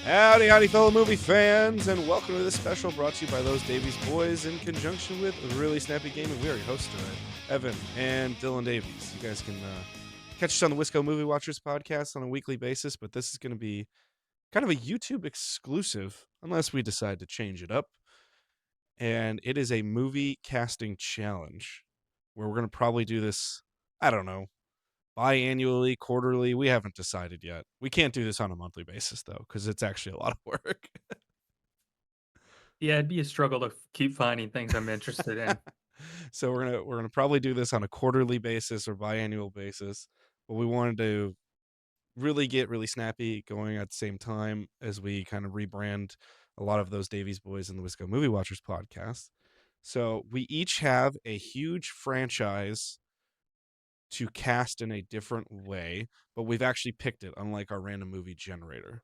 Howdy, howdy, fellow movie fans, and welcome to this special brought to you by those Davies boys in conjunction with Really Snappy Gaming. We are your hosts today, Evan and Dylan Davies. You guys can catch us on the Wisco Movie Watchers podcast on a weekly basis, but this is going to be kind of a YouTube exclusive, unless we decide to change it up. And it is a movie casting challenge where we're going to probably do this, I don't know, biannually, quarterly. We haven't decided yet. We can't do this on a monthly basis though, because it's actually a lot of work. Yeah, it'd be a struggle to keep finding things I'm interested in. So we're gonna probably do this on a quarterly basis or biannual basis. But we wanted to really get really snappy going at the same time as we kind of rebrand a lot of those Davies boys and the Wisco Movie Watchers podcast. So we each have a huge franchise to cast in a different way, but we've actually picked it, unlike our random movie generator,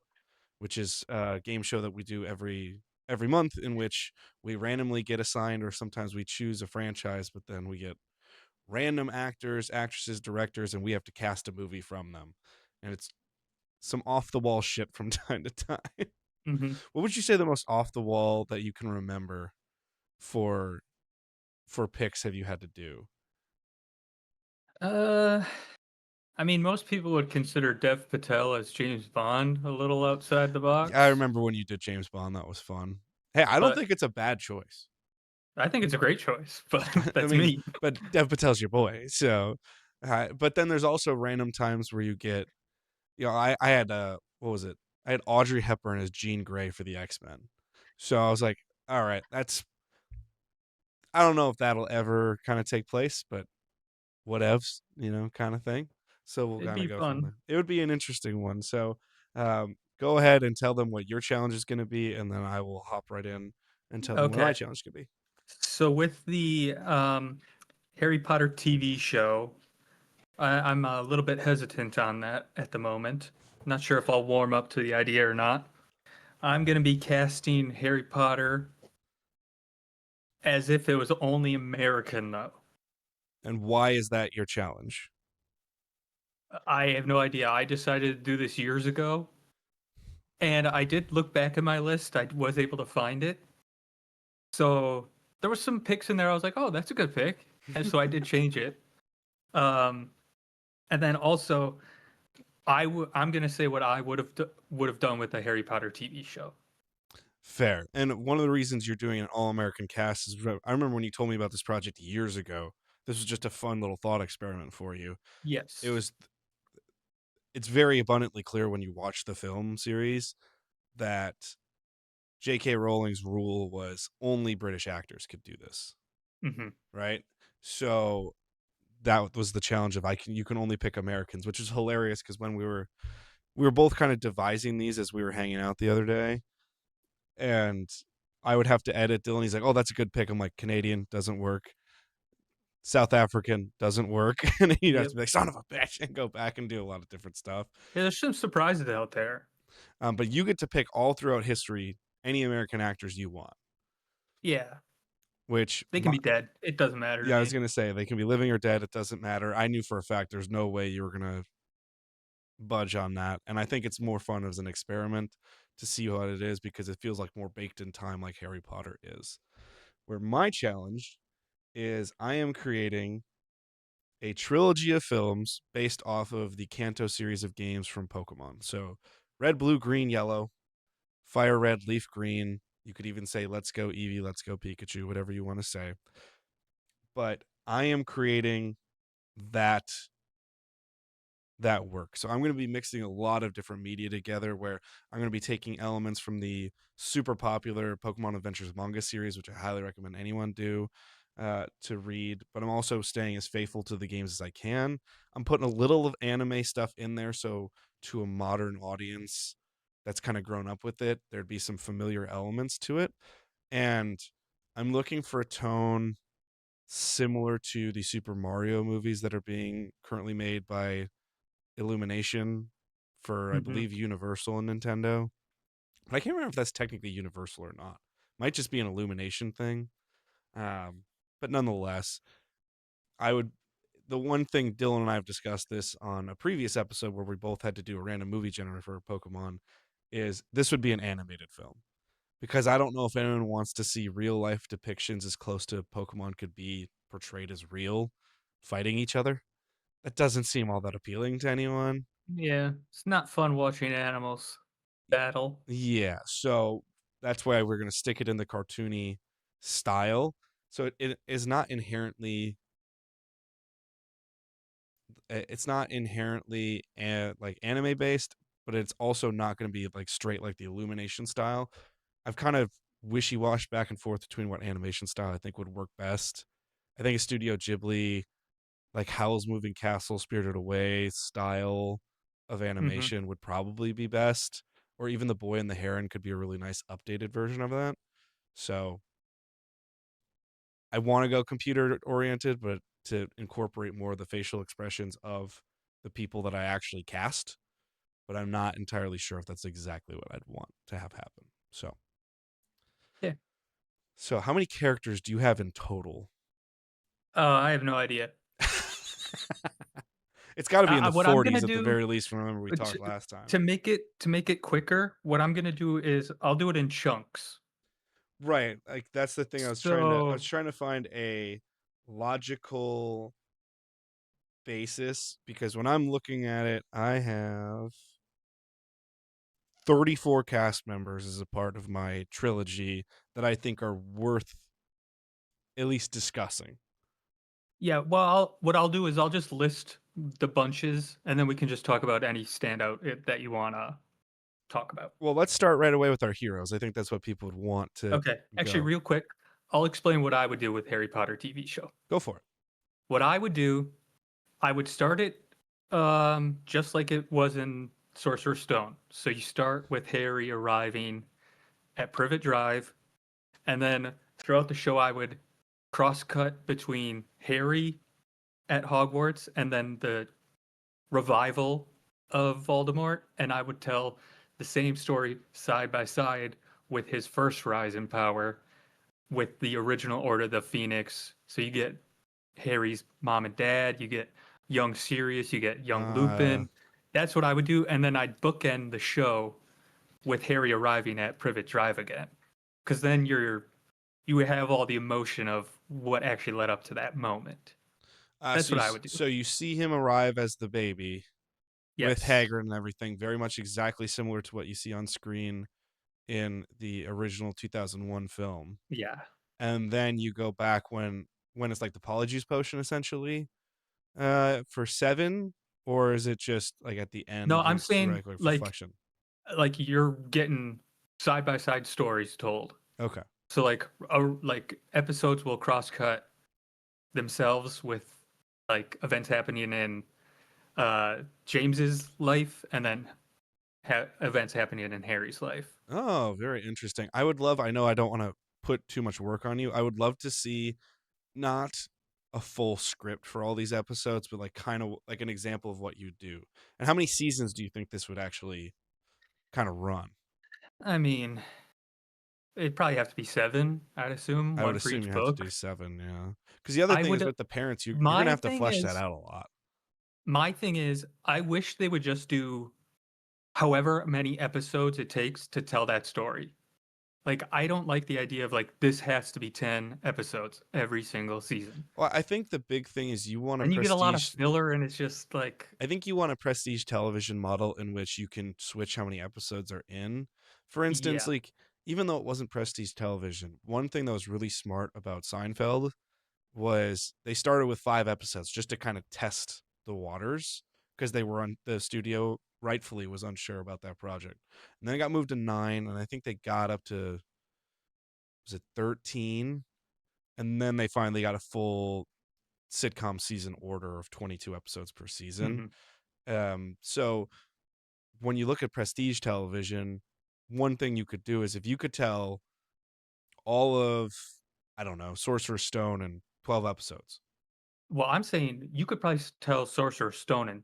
which is a game show that we do every month, in which we randomly get assigned, or sometimes we choose a franchise, but then we get random actors, actresses, directors, and we have to cast a movie from them. And it's some off the wall shit from time to time. hmm What would you say the most off the wall that you can remember for picks have you had to do? Uh, I mean, most people would consider Dev Patel as James Bond a little outside the I box, remember when you did James Bond. That was fun. Hey, I don't but think it's a bad choice. I think it's a great choice. But I that's mean, me. but Dev Patel's your boy, so. But then there's also random times where you get, I had what was it? I had Audrey Hepburn as Jean Grey for the X-Men, so I was like, all right, I don't know if that'll ever kind of take place, but whatevs, kind of thing. So we'll It'd kind of be go from fun. there. It would be an interesting one. So go ahead and tell them what your challenge is going to be, and then I will hop right in and tell them what my Okay. challenge could be. So with the Harry Potter TV show, I'm a little bit hesitant on that at the moment. Not sure if I'll warm up to the idea or not. I'm going to be casting Harry Potter as if it was only American, though. And why is that your challenge? I have no idea. I decided to do this years ago, and I did look back at my list. I was able to find it. So there were some picks in there. I was like, "Oh, that's a good pick," and so I did change it. Um, and then also, I'm gonna say what I would have done with the Harry Potter TV show. Fair. And one of the reasons you're doing an all American cast is I remember when you told me about this project years ago. This was just a fun little thought experiment for you. It Yes. was it's very abundantly clear when you watch the film series that J.K. Rowling's rule was only British actors could do this, hmm right? So that was the challenge of you can only pick Americans, which is hilarious because when we were both kind of devising these as we were hanging out the other day, and I would have to edit Dylan. He's like, "Oh, that's a good pick." I'm like, "Canadian doesn't work. South African doesn't work," and he'd have Yep. to be like, "Son of a bitch," and go back and do a lot of different stuff. Yeah, there's some surprises out there. But you get to pick all throughout history any American actors you want. Yeah, Which, they can be dead. It doesn't matter to yeah, I was me. gonna say they can be living or dead. It doesn't matter. I knew for a fact there's no way you were gonna budge on that, and I think it's more fun as an experiment to see what it is because it feels like more baked in time, like Harry Potter is. Where my challenge is, I am creating a trilogy of films based off of the Kanto series of games from Pokemon. So red, blue, green, yellow, fire red, leaf green. You could even say let's go Eevee, let's go Pikachu, whatever you want to say. But I am creating that work. So I'm going to be mixing a lot of different media together where I'm going to be taking elements from the super popular Pokemon Adventures manga series, which I highly recommend anyone do to read, but I'm also staying as faithful to the games as I can. I'm putting a little of anime stuff in there, so to a modern audience that's kind of grown up with it, there'd be some familiar elements to it. And I'm looking for a tone similar to the Super Mario movies that are being currently made by Illumination for, I hmm believe, Universal and Nintendo. But I can't remember if that's technically Universal or not. Might just be an Illumination thing. Um, but nonetheless, I would. The one thing Dylan and I have discussed this on a previous episode where we both had to do a random movie generator for Pokemon is this would be an animated film because I don't know if anyone wants to see real life depictions as close to Pokemon could be portrayed as real fighting each other. That doesn't seem all that appealing to anyone. Yeah, it's not fun watching animals battle. Yeah, so that's why we're gonna stick it in the cartoony style. So it is not inherently it's not inherently like anime based, but it's also not going to be like straight like the Illumination style. I've kind of wishy washed back and forth between what animation style I think would work best. I think a Studio Ghibli, like Howl's Moving Castle, Spirited Away style of Mhm. animation would probably be best. Or even The Boy and the Heron could be a really nice updated version of that. So I want to go computer oriented, but to incorporate more of the facial expressions of the people that I actually cast. But I'm not entirely sure if that's exactly what I'd want to have happen. Yeah. So how many characters do you have in total? I have no idea. It's got to be in the What I'm gonna 40s at the do very least from remember we to talked last time. make it quicker, what I'm gonna do is I'll do it in chunks. Right. Like that's the thing I was So, trying to find a logical basis because when I'm looking at it, I have 34 cast members as a part of my trilogy that I think are worth at least discussing. yeah, well, what I'll do is I'll just list the bunches, and then we can just talk about any standout that you wanna talk about. Well, let's start right away with our heroes. I think that's what people would want to Okay. Actually, go. real quick, I'll explain what I would do with Harry Potter TV show. Go for it. What I would do, I would start it just like it was in Sorcerer's Stone. So you start with Harry arriving at Privet Drive, and then throughout the show I would cross cut between Harry at Hogwarts and then the revival of Voldemort, and I would tell the same story side by side with his first rise in power with the original Order of the Phoenix. So you get Harry's mom and dad, you get young Sirius, you get young Uh, Lupin. That's what I would do, and then I'd bookend the show with Harry arriving at Privet Drive again, because then you have all the emotion of what actually led up to that moment. That's what I would do. so you see him arrive as the baby with Yes. Hagrid and everything, very much exactly similar to what you see on screen in the original 2001 film. Yeah. And then you go back when it's like the Polyjuice potion essentially for 7, or is it just like at the No, end I'm you're saying right like reflection? like you're getting side by side stories told. Okay. So like episodes will cross cut themselves with like events happening in James's life and then events happening in Harry's life. Oh, very interesting. I would love I know I don't want to put too much work on you. I would love to see not a full script for all these episodes, but like kind of like an example of what you do. And how many seasons do you think this would actually kind of run? I mean, it'd probably have to be 7, I'd assume, I would one for assume each you have to do book. 7, yeah. Because the other I thing is would with the parents, you're gonna my have to thing flesh that is out a lot. my thing is I wish they would just do however many episodes it takes to tell that story. Like I don't like the idea of like this has to be 10 episodes every single season. Well, I think the big thing is you want a And you get a lot of prestige. filler and it's just like I think you want a prestige television model in which you can switch how many episodes are in. For instance, yeah. like even though it wasn't prestige television, one thing that was really smart about Seinfeld was they started with 5 episodes just to kind of test the waters because they were on the studio rightfully was unsure about that project. And then it got moved to 9 and I think they got up to was it 13 and then they finally got a full sitcom season order of 22 episodes per season. Mhm. So when you look at prestige television, one thing you could do is if you could tell all of I don't know, Sorcerer's Stone in 12 episodes. Well, I'm saying you could probably tell Sorcerer's Stone in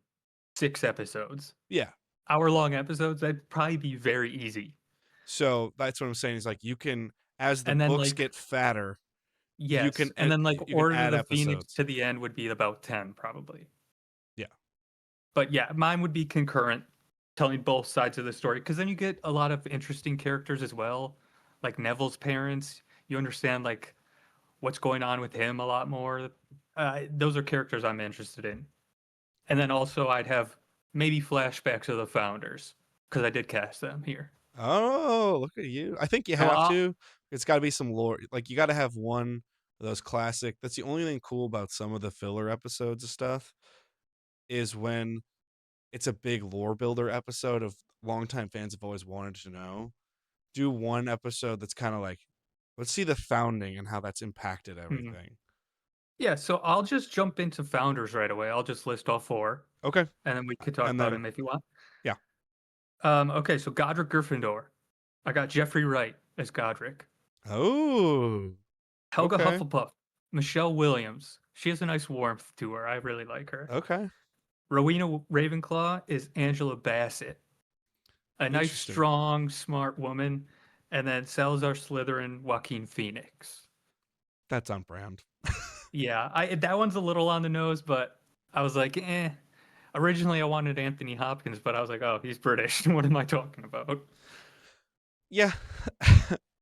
6 episodes. Yeah. Hour-long episodes, that'd probably be very easy. So that's what I'm saying is like you can as the And then books like get fatter, yes, and then like you can Order of add the Phoenix episodes. to the end would be about 10 probably. Yeah. But yeah, mine would be concurrent telling both sides of the story because then you get a lot of interesting characters as well, like Neville's parents. You understand like what's going on with him a lot more. Those are characters I'm interested in. And then also I'd have maybe flashbacks of the founders because I did cast them here. Oh, look at you. I think you So have I'll to. It's got to be some lore. Like you got to have one of those classic. That's the only thing cool about some of the filler episodes of stuff is when it's a big lore builder episode of longtime fans have always wanted to know. Do one episode that's kind of like, let's see the founding and how that's impacted hmm. everything. Yeah, so I'll just jump into founders right away. I'll just list all four, Okay. and then we could talk And about then, them if you want. yeah. Okay, so Godric Gryffindor. I got Jeffrey Wright as Godric. Oh, Helga okay. Hufflepuff. Michelle Williams. She has a nice warmth to her. I really like her. Okay. Rowena Ravenclaw is Angela Bassett. A nice, Interesting. strong, smart woman. And then Salazar Slytherin, Joaquin Phoenix. That's on brand. Yeah, I that one's a little on the nose, but I was like, eh. Originally, I wanted Anthony Hopkins, but I was like, oh, he's British. What am I talking about? Yeah.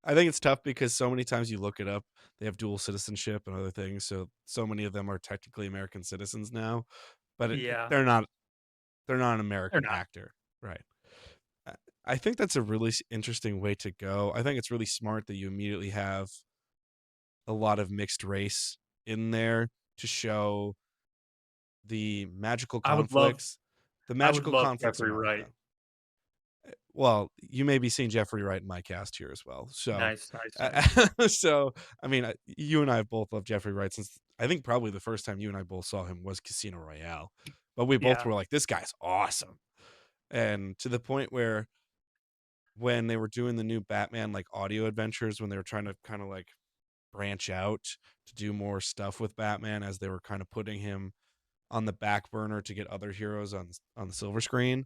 I think it's tough because so many times you look it up, they have dual citizenship and other things. So many of them are technically American citizens now, but Yeah, they're not an or American not. actor, right? I I think that's a really interesting way to go. I think it's really smart that you immediately have a lot of mixed race in there to show the magical I would love, conflicts, the I would magical love conflicts Jeffrey America. Wright. Well, you may be seeing Jeffrey Wright in my cast here as well. So, Nice, nice, nice. so I mean, you and I have both loved Jeffrey Wright since I think probably the first time you and I both saw him was Casino Royale, but we both Yeah. were like, this guy's awesome, and to the point where when they were doing the new Batman like audio adventures, when they were trying to kind of like branch out to do more stuff with Batman, as they were kind of putting him on the back burner to get other heroes on the silver screen,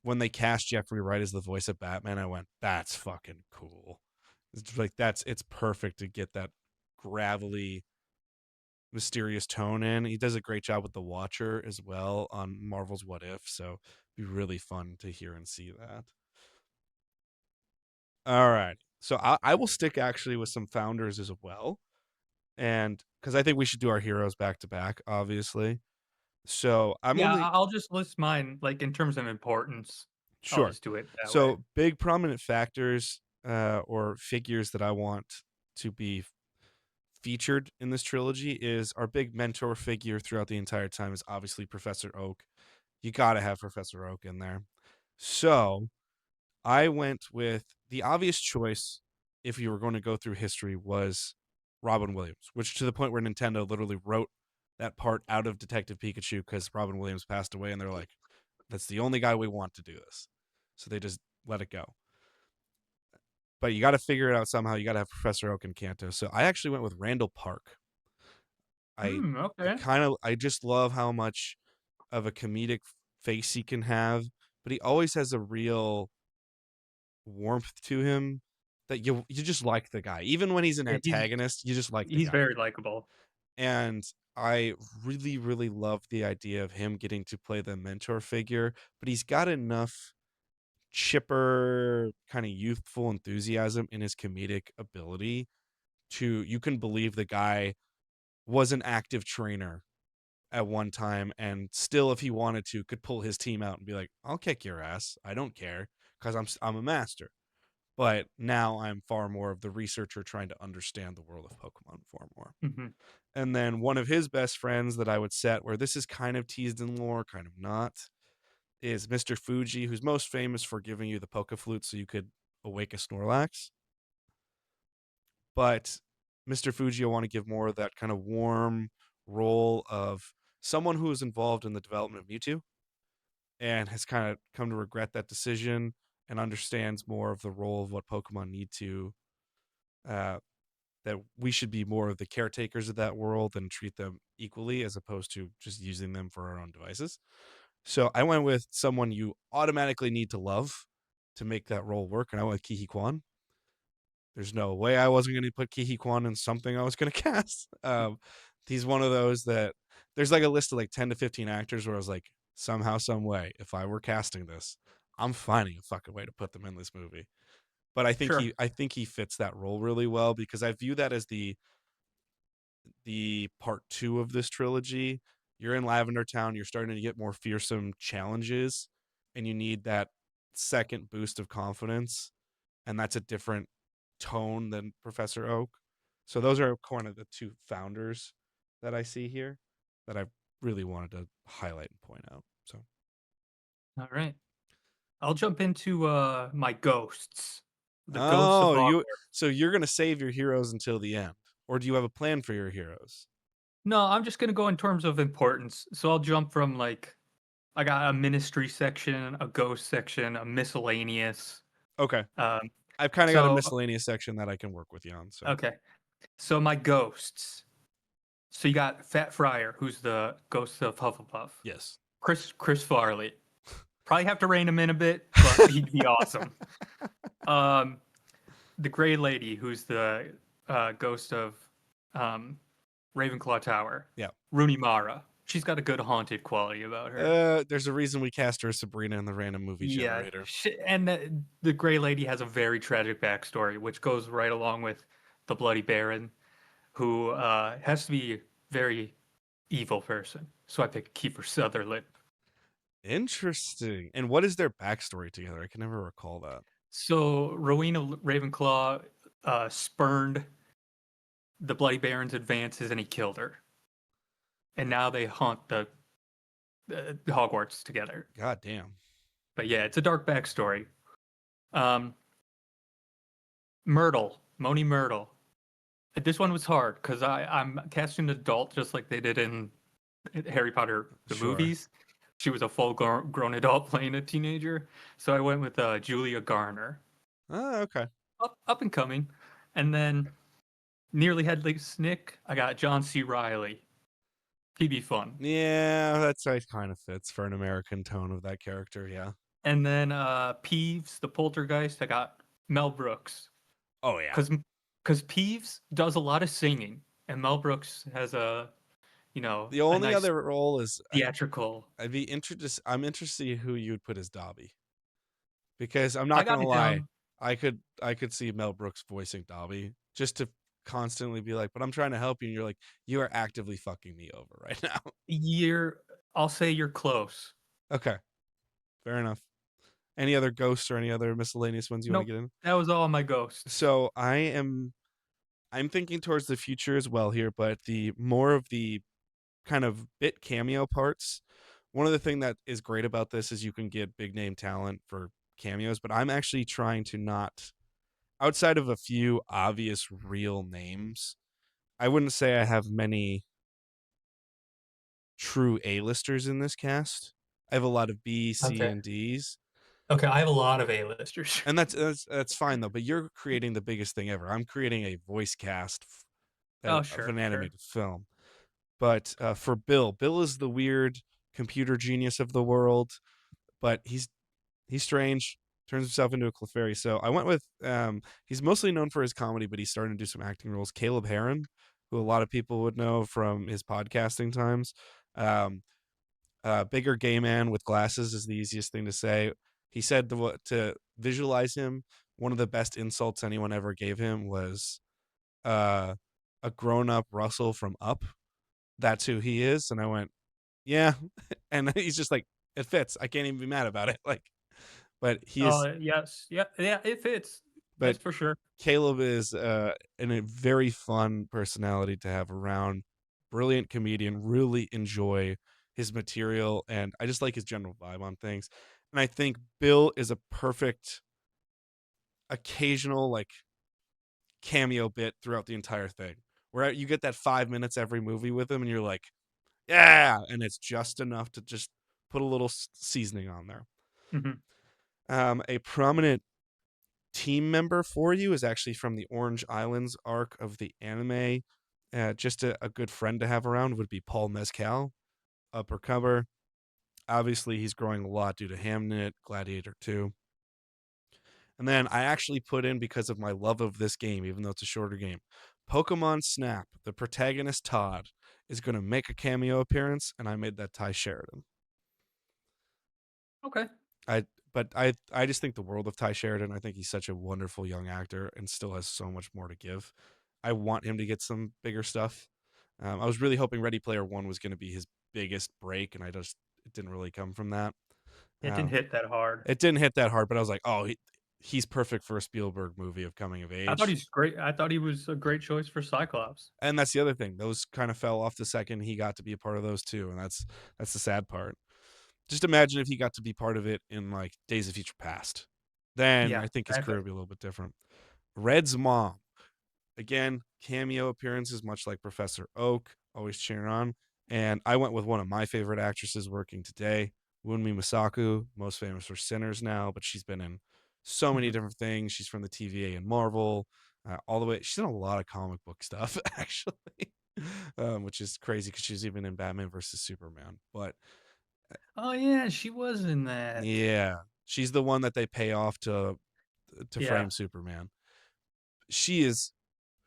when they cast Jeffrey Wright as the voice of Batman, I went, "That's fucking cool." It's like it's perfect to get that gravelly, mysterious tone in. He does a great job with the Watcher as well on Marvel's What If, so it'd be really fun to hear and see that. All right, so I will stick actually with some founders as well, and because I think we should do our heroes back to back, obviously. So I'm Yeah, only I'll just list mine like in terms of importance. I'll sure. just do it that way. So big prominent factors or figures that I want to be featured in this trilogy is our big mentor figure throughout the entire time is obviously Professor Oak. You got to have Professor Oak in there. So I went with the obvious choice if you were going to go through history was Robin Williams, which to the point where Nintendo literally wrote that part out of Detective Pikachu because Robin Williams passed away and they're like, that's the only guy we want to do this. So they just let it go. But you got to figure it out somehow. You got to have Professor Oak and Kanto. So I actually went with Randall Park. I Hmm, okay. I just love how much of a comedic face he can have, but he always has a real warmth to him that you just like the guy. Even when he's an Yeah, antagonist, you just like the he's guy. very likable. And I really, really love the idea of him getting to play the mentor figure, but he's got enough chipper, kind of youthful enthusiasm in his comedic ability to you can believe the guy was an active trainer at one time and still if he wanted to could pull his team out and be like, I'll kick your ass, I don't care, because I'm a master. But now I'm far more of the researcher trying to understand the world of Pokemon far more. Hmm. And then one of his best friends that I would set, where this is kind of teased in lore, kind of not, is Mr. Fuji, who's most famous for giving you the Poke Flute so you could awake a Snorlax. But Mr. Fuji, I want to give more of that kind of warm role of someone who was involved in the development of Mewtwo and has kind of come to regret that decision and understands more of the role of what Pokemon need to, uh, that we should be more of the caretakers of that world and treat them equally as opposed to just using them for our own devices. So I went with someone you automatically need to love to make that role work, and I went with Kihi Kwan. There's no way I wasn't going to put Kihi Kwan in something I was going to cast. He's one of those that there's like a list of like 10 to 15 actors where I was like, somehow, some way, if I were casting this, I'm finding a fucking way to put them in this movie. But Sure. I think he fits that role really well because I view that as the part two of this trilogy. You're in Lavender Town, you're starting to get more fearsome challenges, and you need that second boost of confidence, and that's a different tone than Professor Oak. So those are kind of the two founders that I see here that I really wanted to highlight and point out. So, All right. I'll jump into my ghosts. The ghosts of oh, you Hogwarts. so you're gonna save your heroes until the end, or do you have a plan for your heroes? No, I'm just gonna go in terms of importance. So I'll jump from like I got a ministry section, a ghost section, a miscellaneous. Okay, Um, I've kind of got a so miscellaneous section that I can work with you on. So, okay. So my ghosts. So you got Fat Friar, who's the ghost of Hufflepuff. yes. Chris Farley. Probably have to rein him in a bit, but he'd be awesome. Um, the Gray Lady, who's the ghost of um, Ravenclaw Tower. Yeah. Rooney Mara. She's got a good haunted quality about her. There's a reason we cast her as Sabrina in the random movie Yeah, generator. and the Gray Lady has a very tragic backstory, which goes right along with the Bloody Baron, who has to be a very evil person. So I picked Kiefer Sutherland. Interesting. And what is their backstory together? I can never recall that. So Rowena Ravenclaw spurned the Bloody Baron's advances and he killed her. And now they haunt the Hogwarts together. God damn. But yeah, it's a dark backstory. Um, Myrtle, Moni Myrtle. This one was hard because I'm casting an adult just like they did in Harry Potter the Sure. movies. She was a full grown adult playing a teenager, so I went with Julia Garner, Oh, okay. up and coming, and then nearly headless Nick. I got John C. Riley. He'd be fun, Yeah, that's that kind of fits for an American tone of that character. Yeah. and then Peeves, the poltergeist. I got Mel Brooks Oh yeah. because Peeves does a lot of singing, and Mel Brooks has The a only nice other role is theatrical. I'd be interested. I'm interested who you would put as Dobby because I'm I not got gonna it lie. down. I could see Mel Brooks voicing Dobby just to constantly be like, but I'm trying to help you, and you're like, you are actively fucking me over right now. You're, I'll say you're close. Okay, fair enough. Any other ghosts or any other miscellaneous ones you want to Nope, get in? that was all my ghosts. So I'm thinking towards the future as well here, but the more of the kind of bit cameo parts. One of the thing that is great about this is you can get big name talent for cameos, but I'm actually trying to not outside of a few obvious real names. I wouldn't say I have many true A-listers in this cast. I have a lot of B, C, Okay. and D's. Okay, I have a lot of A-listers. And that's fine though, but you're creating the biggest thing ever. I'm creating a voice cast Oh, of sure, an sure. animated film. But for Bill is the weird computer genius of the world, but he's strange. Turns himself into a Clefairy. So I went with he's mostly known for his comedy, but he's starting to do some acting roles. Caleb Heron, who a lot of people would know from his podcasting times. Um, bigger gay man with glasses is the easiest thing to say. He said to visualize him, one of the best insults anyone ever gave him was uh, a grown up Russell from Up. That's who he is. And I went, yeah. And he's just like, it fits. I can't even be mad about it. Like, but he is, Yes, yeah, yeah, it fits. but That's for sure. Caleb is a very fun personality to have around. Brilliant comedian. Really enjoy his material, and I just like his general vibe on things. And I think Bill is a perfect occasional like cameo bit throughout the entire thing, where you get that 5 minutes every movie with him, and you're like, yeah, and it's just enough to just put a little seasoning on there. Hmm. A prominent team member for you is actually from the Orange Islands arc of the anime. Just a good friend to have around would be Paul Mescal, upper cover. Obviously, he's growing a lot due to Hamnet, Gladiator 2. And then I actually put in, because of my love of this game, even though it's a shorter game, Pokemon Snap, the protagonist Todd, is going to make a cameo appearance, and I made that Ty Sheridan. Okay. I but I just think the world of Ty Sheridan. I think he's such a wonderful young actor and still has so much more to give. I want him to get some bigger stuff. I was really hoping Ready Player One was going to be his biggest break, and I just it didn't really come from that. It didn't Um, hit that hard. it didn't hit that hard, but I was like, oh, he's perfect for a Spielberg movie of coming of I thought age. he's great. I thought he was a great choice for Cyclops. And that's the other thing; those kind of fell off the second he got to be a part of those too, and that's the sad part. Just imagine if he got to be part of it in like Days of Future Past. Then Yeah, I think his career exactly. would be a little bit different. Red's mom, again, cameo appearances, much like Professor Oak, always cheering on. And I went with one of my favorite actresses working today, Wunmi Masaku, most famous for Sinners now, but she's been in so many Mhm. different things. She's from the TVA and Marvel, all the way. She's in a lot of comic book stuff, actually, which is crazy because she's even in Batman versus Superman. But Oh yeah, she was in that. yeah, she's the one that they pay off to Yeah. frame Superman. She is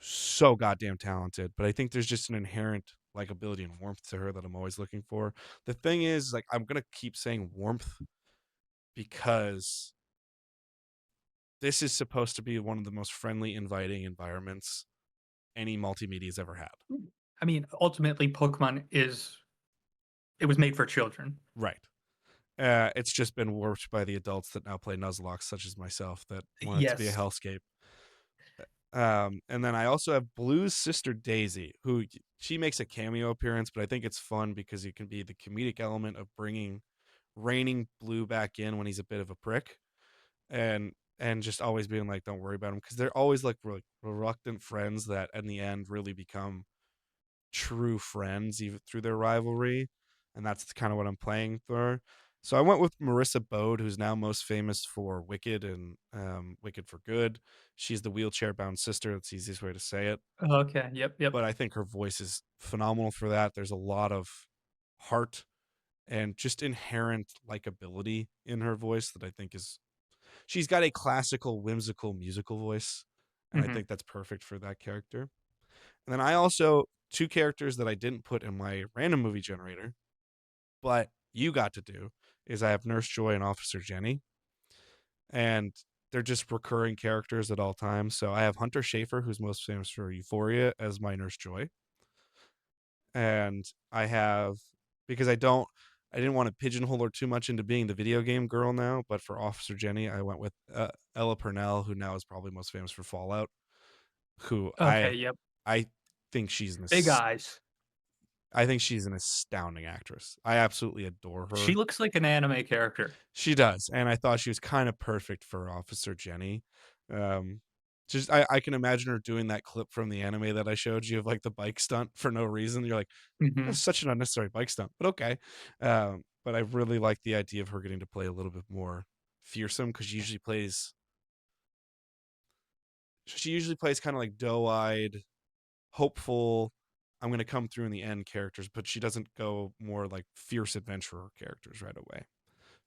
so goddamn talented, but I think there's just an inherent likability and warmth to her that I'm always looking for. The thing is, like, I'm gonna keep saying warmth because this is supposed to be one of the most friendly, inviting environments any multimedia's ever had. I mean, ultimately, Pokemon is it was made for children. Right. It's just been warped by the adults that now play Nuzlocke, such as myself, that want it to be a Yes. hellscape. And then I also have Blue's sister Daisy, who she makes a cameo appearance, but I think it's fun because it can be the comedic element of bringing reining Blue back in when he's a bit of a prick, and just always being like, "Don't worry about him," because they're always like reluctant friends that in the end really become true friends even through their rivalry, and that's kind of what I'm playing for. So I went with Marissa Bode, who's now most famous for Wicked and Wicked for Good. She's the wheelchair bound sister. That's the easiest way to say it. Okay. Yep. Yep. But I think her voice is phenomenal for that. There's a lot of heart and just inherent likability in her voice that I think is she's got a classical, whimsical, musical voice. And I Hmm. think that's perfect for that character. And then I also two characters that I didn't put in my random movie generator, but you got to do is I have Nurse Joy and Officer Jenny, and they're just recurring characters at all times. So I have Hunter Schafer, who's most famous for Euphoria, as my Nurse Joy, and I have because I didn't want to pigeonhole her too much into being the video game girl now, but for Officer Jenny, I went with Ella Purnell, who now is probably most famous for Fallout, who Okay. Yep. I think she's Big eyes. I think she's an astounding actress. I absolutely adore She her. looks like an anime character. She does, and I thought she was kind of perfect for Officer Jenny. Um, just I can imagine her doing that clip from the anime that I showed you of like the bike stunt for no reason. You're like, Hmm. that's such an unnecessary bike stunt, but okay. But I really like the idea of her getting to play a little bit more fearsome because she usually plays kind of like doe-eyed, hopeful. I'm gonna come through in the end characters, but she doesn't go more like fierce adventurer characters right away.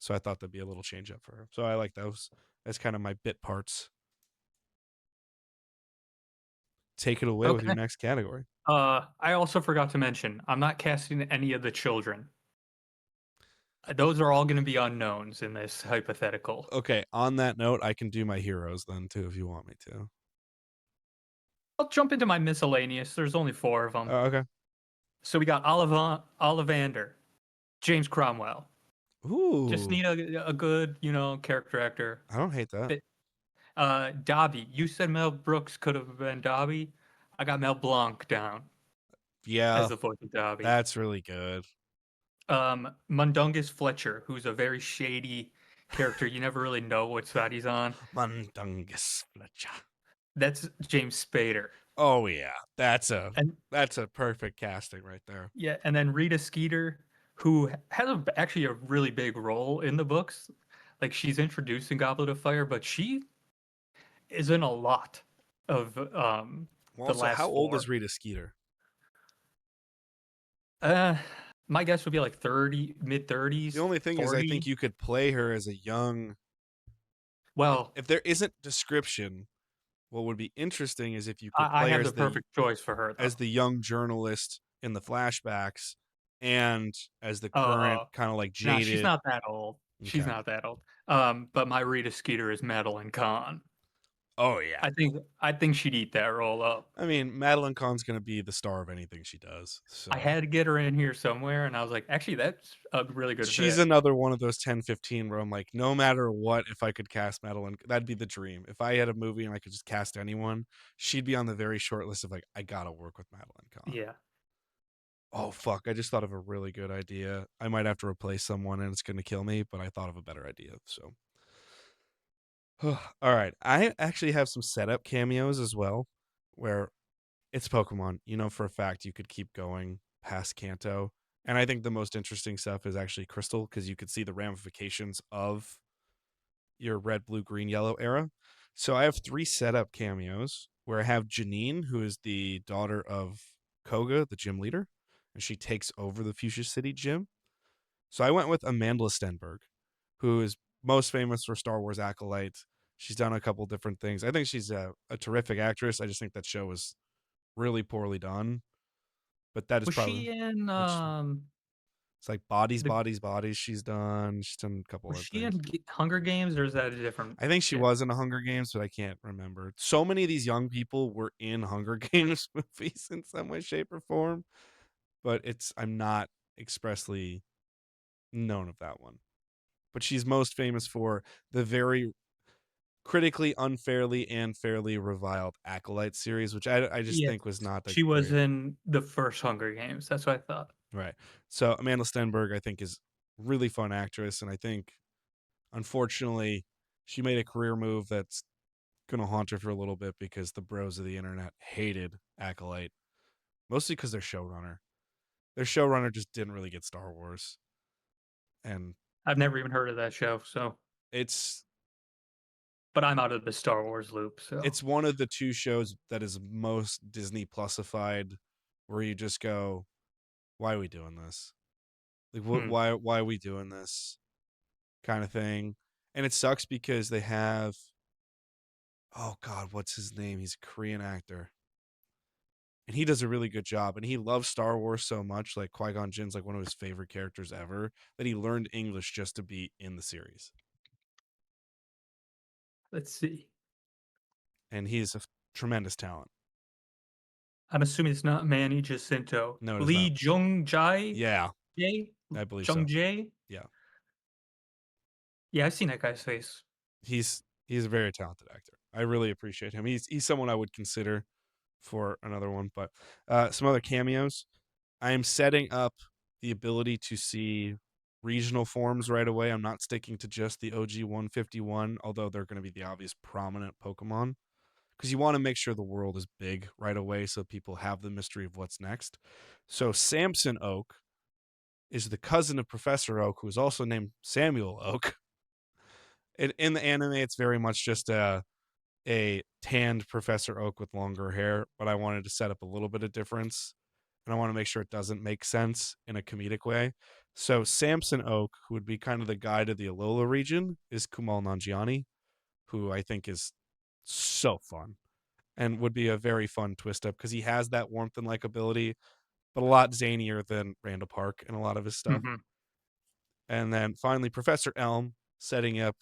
So I thought that'd be a little change up for her. So I like those as kind of my bit parts. Take it away with your Okay. next category. I also forgot to mention I'm not casting any of the children. Those are all going to be unknowns in this hypothetical. Okay, on that note, I can do my heroes then too if you want me to. I'll jump into my miscellaneous. There's only four of them. Okay. So we got Ollivander, James Cromwell. Just Ooh, need a good, character actor. I don't hate that. Fit. Dobby. You said Mel Brooks could have been Dobby. I got Mel Blanc down as Yeah, the voice of Dobby. that's really good. Mundungus Fletcher, who's a very shady character. You never really know what side he's on. Mundungus Fletcher. That's James Spader. Oh yeah, And that's a perfect casting right there. yeah, and then Rita Skeeter, who has actually a really big role in the books. Like she's introduced in Goblet of Fire, but she is in a lot of Well, the also, how last old four. is Rita Skeeter? Uh, my guess would be like 30, mid The 30s, only thing is, I think 40. you could play her as a young. Well, If there isn't description, what would be interesting is if you could I play her have the perfect choice for her as though. the young journalist in the flashbacks and as the Oh, current kind of like nah, she's jaded. not that old. She's Okay. not that old. But my Rita Skeeter is Madeline Kahn. Oh yeah. I think she'd eat that role up. I mean, Madeline Kahn's gonna be the star of anything she does. I So had to get her in here somewhere, and I was like, actually, that's a really good she's fit. another one of those 10, 15 where I'm like, no matter what, if I could cast Madeline, that'd be the dream. If I had a movie and I could just cast anyone, she'd be on the very short list of like, I gotta work with Madeline Kahn. Yeah. Oh fuck, I just thought of a really good idea. I might have to replace someone and it's gonna kill me, but I thought of a better idea. So all right. I actually have some setup cameos as well, where it's Pokemon. You know for a fact you could keep going past Kanto. And I think the most interesting stuff is actually Crystal, because you could see the ramifications of your red, blue, green, yellow era. So I have three setup cameos where I have Janine, who is the daughter of Koga, the gym leader, and she takes over the Fuchsia City gym. So I went with Amanda Stenberg, who is most famous for Star Wars Acolyte. She's done a couple different things. I think she's a terrific actress. I just think that show was really poorly done. But that is Was probably she in which it's like Bodies, the Bodies, Bodies. She's done a couple was other she things. in Hunger Games, or is that a different I think she chick? was in a Hunger Games, but I can't remember. So many of these young people were in Hunger Games movies in some way, shape, or form. But I'm not expressly known of that one. But she's most famous for the very critically unfairly and fairly reviled Acolyte series, which I just Yes. think was not that She was great. in the first Hunger Games. That's what I thought. Right. So Amanda Stenberg, I think, is really fun actress, and I think unfortunately she made a career move that's gonna haunt her for a little bit because the bros of the internet hated Acolyte, mostly because their showrunner just didn't really get Star Wars, and I've never even heard of that show, so it's but I'm out of the Star Wars loop, so it's one of the two shows that is most Disney Plusified, where you just go, why are we doing this? Like, hmm. why are we doing this kind of thing? And it sucks because they have, oh God, what's his name? He's a Korean actor, and he does a really good job. And he loves Star Wars so much, like Qui Gon Jinn's like one of his favorite characters ever, that he learned English just to be in the series. Let's see. And he's a tremendous talent. I'm assuming it's not Manny Jacinto. No, it is not. Lee Jung Jae? Yeah, Jae? I believe Jung so. Jae? Yeah, Yeah, I've seen that guy's face. he's a very talented actor. I really appreciate him. He's someone I would consider for another one. But some other cameos. I am setting up the ability to see regional forms right away. I'm not sticking to just the OG 151, although they're going to be the obvious prominent Pokemon. Because you want to make sure the world is big right away so people have the mystery of what's next. So Samson Oak is the cousin of Professor Oak, who is also named Samuel Oak. In the anime, it's very much just a tanned Professor Oak with longer hair, but I wanted to set up a little bit of difference, and I want to make sure it doesn't make sense in a comedic way. So Samson Oak, who would be kind of the guide of the Alola region, is Kumal Nanjiani, who I think is so fun and would be a very fun twist up because he has that warmth and likability, but a lot zanier than Randall Park in a lot of his stuff. Mhm. And then finally, Professor Elm, setting up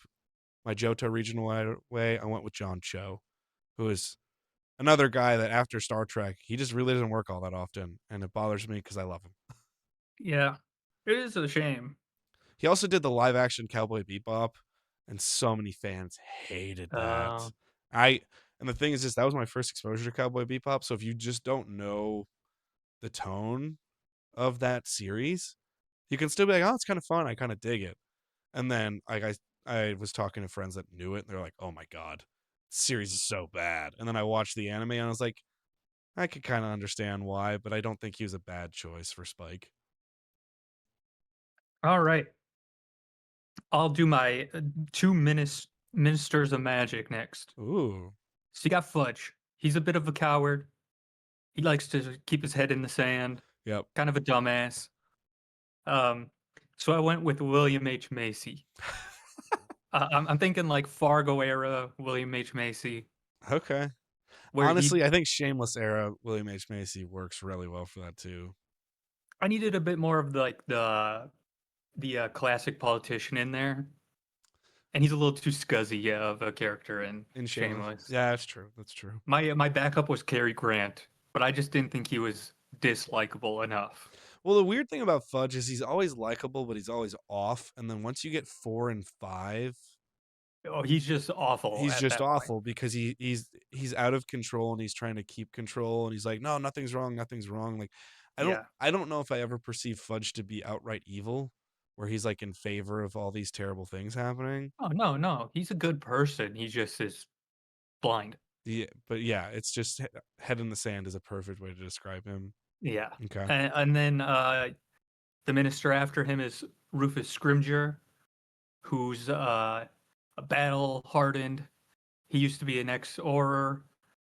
my Johto regional way, I went with John Cho, who is another guy that after Star Trek, he just really doesn't work all that often, and it bothers me because I love him. Yeah. It is a shame. He also did the live action Cowboy Bebop, and so many fans hated Uh, that. I and the thing is, just that was my first exposure to Cowboy Bebop. So if you just don't know the tone of that series, you can still be like, "Oh, it's kind of fun. I kind of dig it." And then like I was talking to friends that knew it, and they're like, "Oh my god, this series is so bad." And then I watched the anime, and I was like, I could kind of understand why, but I don't think he was a bad choice for Spike. Alright. I'll do my, 2 ministers of magic next. Ooh, So you got Fudge. He's a bit of a coward. He likes to keep his head in the sand, yep. kind of a dumbass. Um, so I went with William H. Macy. I'm thinking like Fargo era William H. Macy, Okay. where he Honestly, I think Shameless era William H Macy works really well for that too. I needed a bit more of the the classic politician in there, and he's a little too scuzzy of a character in In Shameless. Shameless. Yeah, that's true. That's true. My backup was Cary Grant, but I just didn't think he was dislikable enough. Well, the weird thing about Fudge is he's always likable, but he's always off. And then once you get 4 and 5, Oh, he's just awful he's at just that point. awful because he's out of control and he's trying to keep control and he's like, no, nothing's wrong, nothing's wrong. Like, Yeah. I don't know if I ever perceived Fudge to be outright evil, where he's like in favor of all these terrible things happening. Oh no, no, he's a good person. He just is blind. But yeah, it's just head in the sand is a perfect way to describe him. Yeah. Okay. And then the minister after him is Rufus Scrimgeour, who's a battle hardened. He used to be an ex-Auror,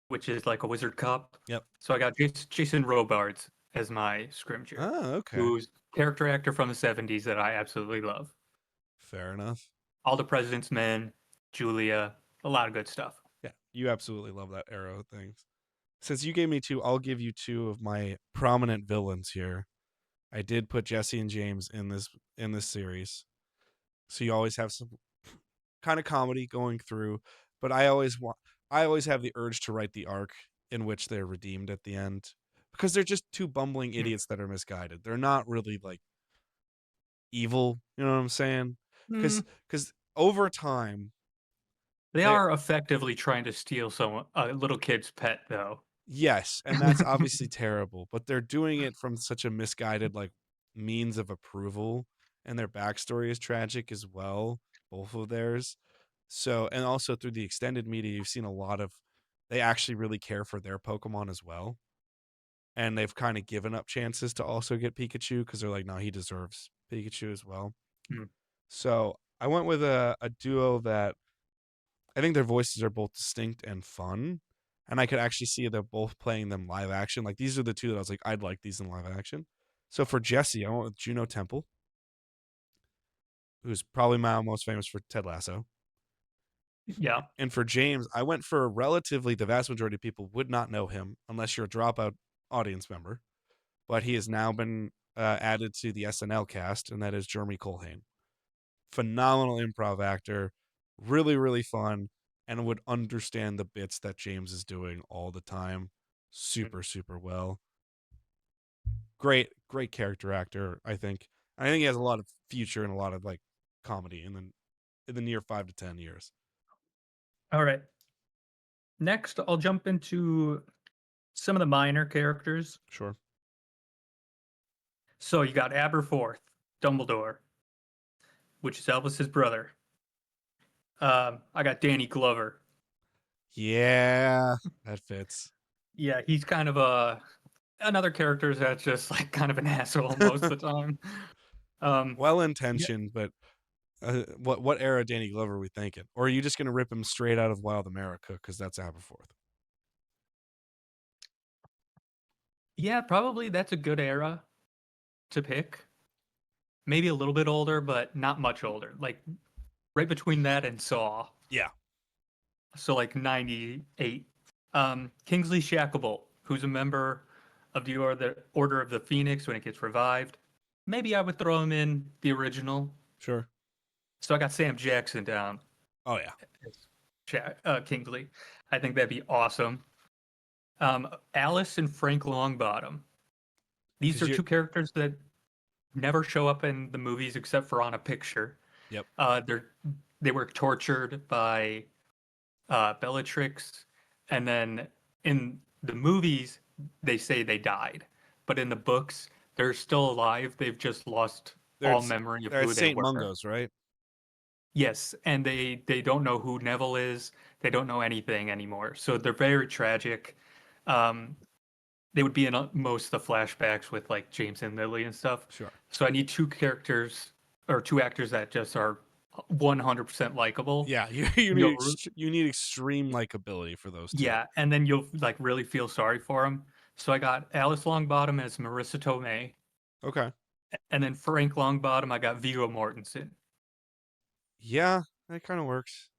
which is like a wizard cup. Yep. So I got Jason Robards as my Scrimgeour, Oh, okay. who's character actor from the 70s that I absolutely love. Fair enough. All the President's Men, Julia, a lot of good stuff. Yeah, you absolutely love that era of things. Since you gave me two, I'll give you two of my prominent villains here. I did put Jesse and James in this series. So you always have some kind of comedy going through, but I always have the urge to write the arc in which they're redeemed at the end because they're just two bumbling Mm. idiots that are misguided. They're not really like evil, you know what I'm saying? Mm, Cuz over time they they are effectively trying to steal some a little kid's pet, though. yes, and that's obviously terrible, but they're doing it from such a misguided like means of approval, and their backstory is tragic as well, both of theirs. So, and also through the extended media, you've seen a lot of they actually really care for their Pokemon as well, and they've kind of given up chances to also get Pikachu because they're like, no, he deserves Pikachu as well. Mm, So, I went with a duo that I think their voices are both distinct and fun. And I could actually see them both playing them live action. Like these are the two that I was like, I'd like these in live action. So for Jesse, I went with Juno Temple, who's probably my most famous for Ted Lasso. yeah. And for James, I went for relatively the vast majority of people would not know him unless you're a dropout audience member. But he has now been added to the SNL cast, and that is Jeremy Colhane. Phenomenal improv actor, really, really fun, and would understand the bits that James is doing all the time Mm. super, super well. Great, great character actor, I think. I think he has a lot of future and a lot of like comedy in the near 5 to 10 years. All right. Next, I'll jump into some of the minor characters. Sure. So you got Aberforth, Dumbledore, which is Elvis's brother. I got Danny Glover. Yeah, that fits. Yeah, he's kind of a another character that's just like kind of an asshole most of the time. Well Yeah, intentioned, but what era Danny Glover are we thinking? Or are you just gonna rip him straight out of Wild America because that's Aberforth? yeah, probably that's a good era to pick. Maybe a little bit older, but not much older. Like right between that and Saw. Yeah, So like 98. Kingsley Shacklebolt, who's a member of the Order of the Phoenix when it gets revived. Maybe I would throw him in the original. sure. So I got Sam Jackson down Oh yeah, as Kingsley. I think that'd be awesome. Alice and Frank Longbottom. These because are you. two characters that never show up in the movies except for on a picture. Yep. They're they were tortured by Bellatrix, and then in the movies they say they died, but in the books they're still alive. They've just lost They're all at, memory of they're at who they Saint were. Mungo's, right? Yes, and they don't know who Neville is. They don't know anything anymore. So they're very tragic. Um, they would be in most of the flashbacks with like James and Lily and stuff. Sure. So I need two characters or two actors that just are 100% likable. Yeah, you need You'll you need extreme likability for those two. Yeah, and then you'll like really feel sorry for him. So I got Alice Longbottom as Marissa Tomei, Okay. and then Frank Longbottom, I got Viggo Mortensen. Yeah, that kind of works.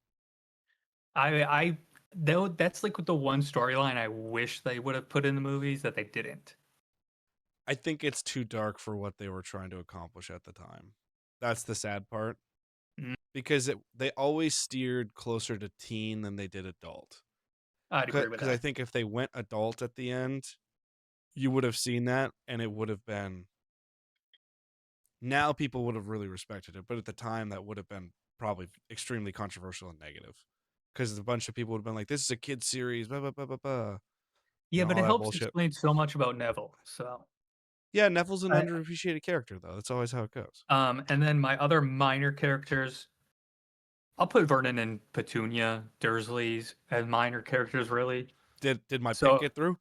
I though that's like the one storyline I wish they would have put in the movies that they didn't. I think it's too dark for what they were trying to accomplish at the time. That's the sad part Mm, because they always steered closer to teen than they did adult. I'd agree with Because I that. think if they went adult at the end, you would have seen that, and it would have been now people would have really respected it, but at the time that would have been probably extremely controversial and negative because a bunch of people would have been like, "This is a kid series," blah blah blah blah blah, Yeah, but all it that helps bullshit. explain so much about Neville. So, Yeah, Neville's an I, underappreciated character though. That's always how it goes. and then my other minor characters, I'll put Vernon and Petunia, Dursleys as minor characters, really. Did my pick So get through?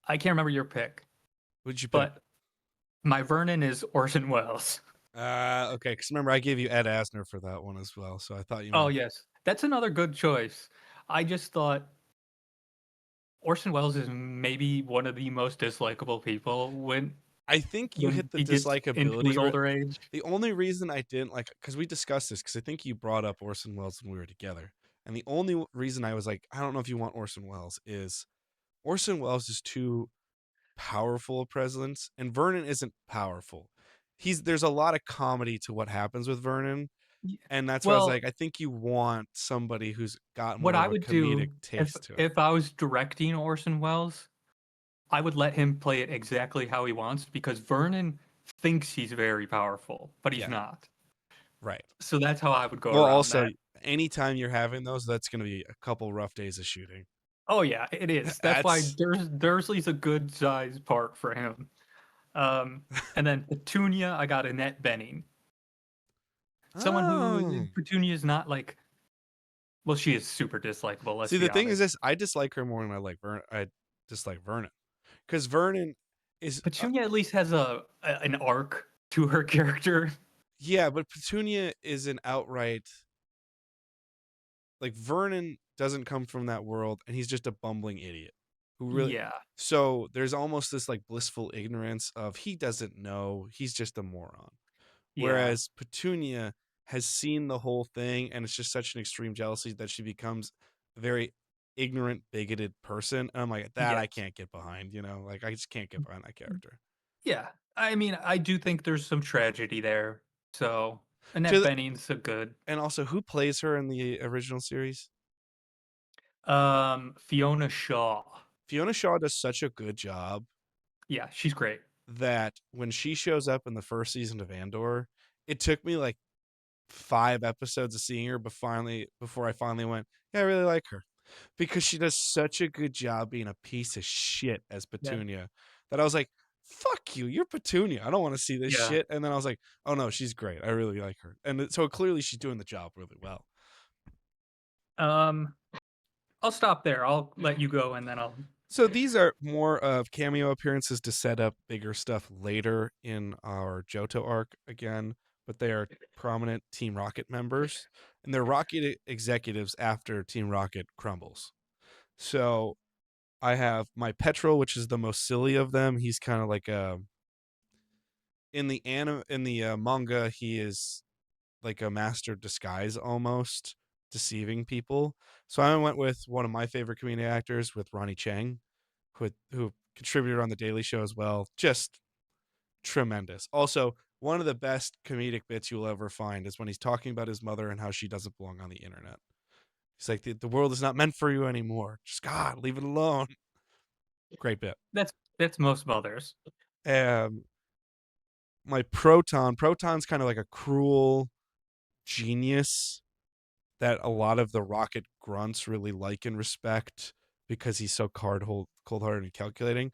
I can't remember your pick, What'd you pick? but my Vernon is Orson Welles. Okay, because remember I gave you Ed Asner for that one as well, so I thought you Oh might. yes, that's another good choice. I just thought Orson Welles is maybe one of the most dislikable people I think you when hit the he gets into his dislikability. older age. The only reason I didn't like, because we discussed this, because I think you brought up Orson Welles when we were together, and the only reason I was like, I don't know if you want Orson Welles, is Orson Welles is too powerful a presence, and Vernon isn't powerful. There's a lot of comedy to what happens with Vernon, Y- and that's why I was Well, like, I think you want somebody who's got what more I of a would comedic do if taste to it. if I was directing Orson Welles, I would let him play it exactly how he wants because Vernon thinks he's very powerful, but he's Yeah, not. right. So that's how I would go Well, around also, that. anytime you're having those, that's going to be a couple rough days of shooting. Oh yeah, it is. That's why That's Dursley's a good size part for him. Um, and then Petunia, I got Annette Bening. Someone who oh. Petunia is not like, well, she is super dislikable, let's See, be the thing is honest. this: I dislike her more than I like Vernon. I dislike Vernon because Vernon is, Petunia at least has an arc to her character. yeah, but Petunia is an outright like Vernon doesn't come from that world, and he's just a bumbling idiot who really. Yeah, So there's almost this like blissful ignorance of he doesn't know, he's just a moron. yeah, Whereas Petunia has seen the whole thing, and it's just such an extreme jealousy that she becomes a very ignorant, bigoted person. And I'm like, that I yes. can't get behind, like I just can't get behind that character. Yeah. I mean, I do think there's some tragedy there. So To Annette the, Bening's a good. and also, who plays her in the original series? Fiona Shaw. Fiona Shaw does such a good job Yeah, she's great. that when she shows up in the first season of Andor, it took me like 5 episodes of seeing her, but before I finally went, yeah, I really like her because she does such a good job being a piece of shit as Yeah. Petunia that I was like, fuck you, you're Petunia. I don't want to see this Yeah. shit. And then I was like, oh no, she's great. I really like her. And so clearly she's doing the job really well. Um, I'll stop there. I'll let you go and then I'll. So these are more of cameo appearances to set up bigger stuff later in our Johto arc again, but they are prominent Team Rocket members, and they're Rocket executives after Team Rocket crumbles. So I have my Petrol, which is the most silly of them. He's kind of like a in the manga, he is like a master disguise almost, deceiving people. So I went with one of my favorite comedic actors with Ronnie Chang, who contributed on the Daily Show as well. Just tremendous. Also, one of the best comedic bits you'll ever find is when he's talking about his mother and how she doesn't belong on the internet. He's like, the world is not meant for you anymore. Just God, leave it alone. Great bit. That's most mothers. Um, my Proton's kind of like a cruel genius that a lot of the Rocket grunts really like and respect because he's so cold-hearted and calculating,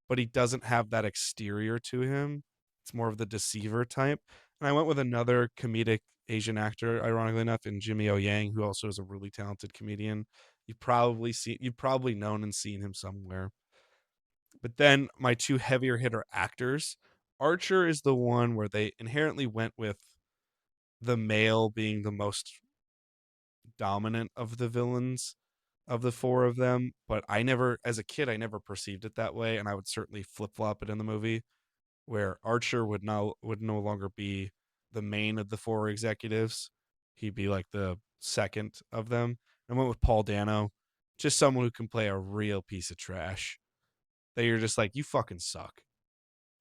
but he doesn't have that exterior to him. It's more of the deceiver type. And I went with another comedic Asian actor, ironically enough, in Jimmy O Yang, who also is a really talented comedian. You've probably known and seen him somewhere. But then my two heavier hitter actors, Archer is the one where they inherently went with the male being the most dominant of the villains of the four of them, but I never, as a kid, I never perceived it that way, and I would certainly flip flop it in the movie, where Archer would no longer be the main of the four executives. He'd be like the second of them. I went with Paul Dano, just someone who can play a real piece of trash. That you're just like, you fucking suck.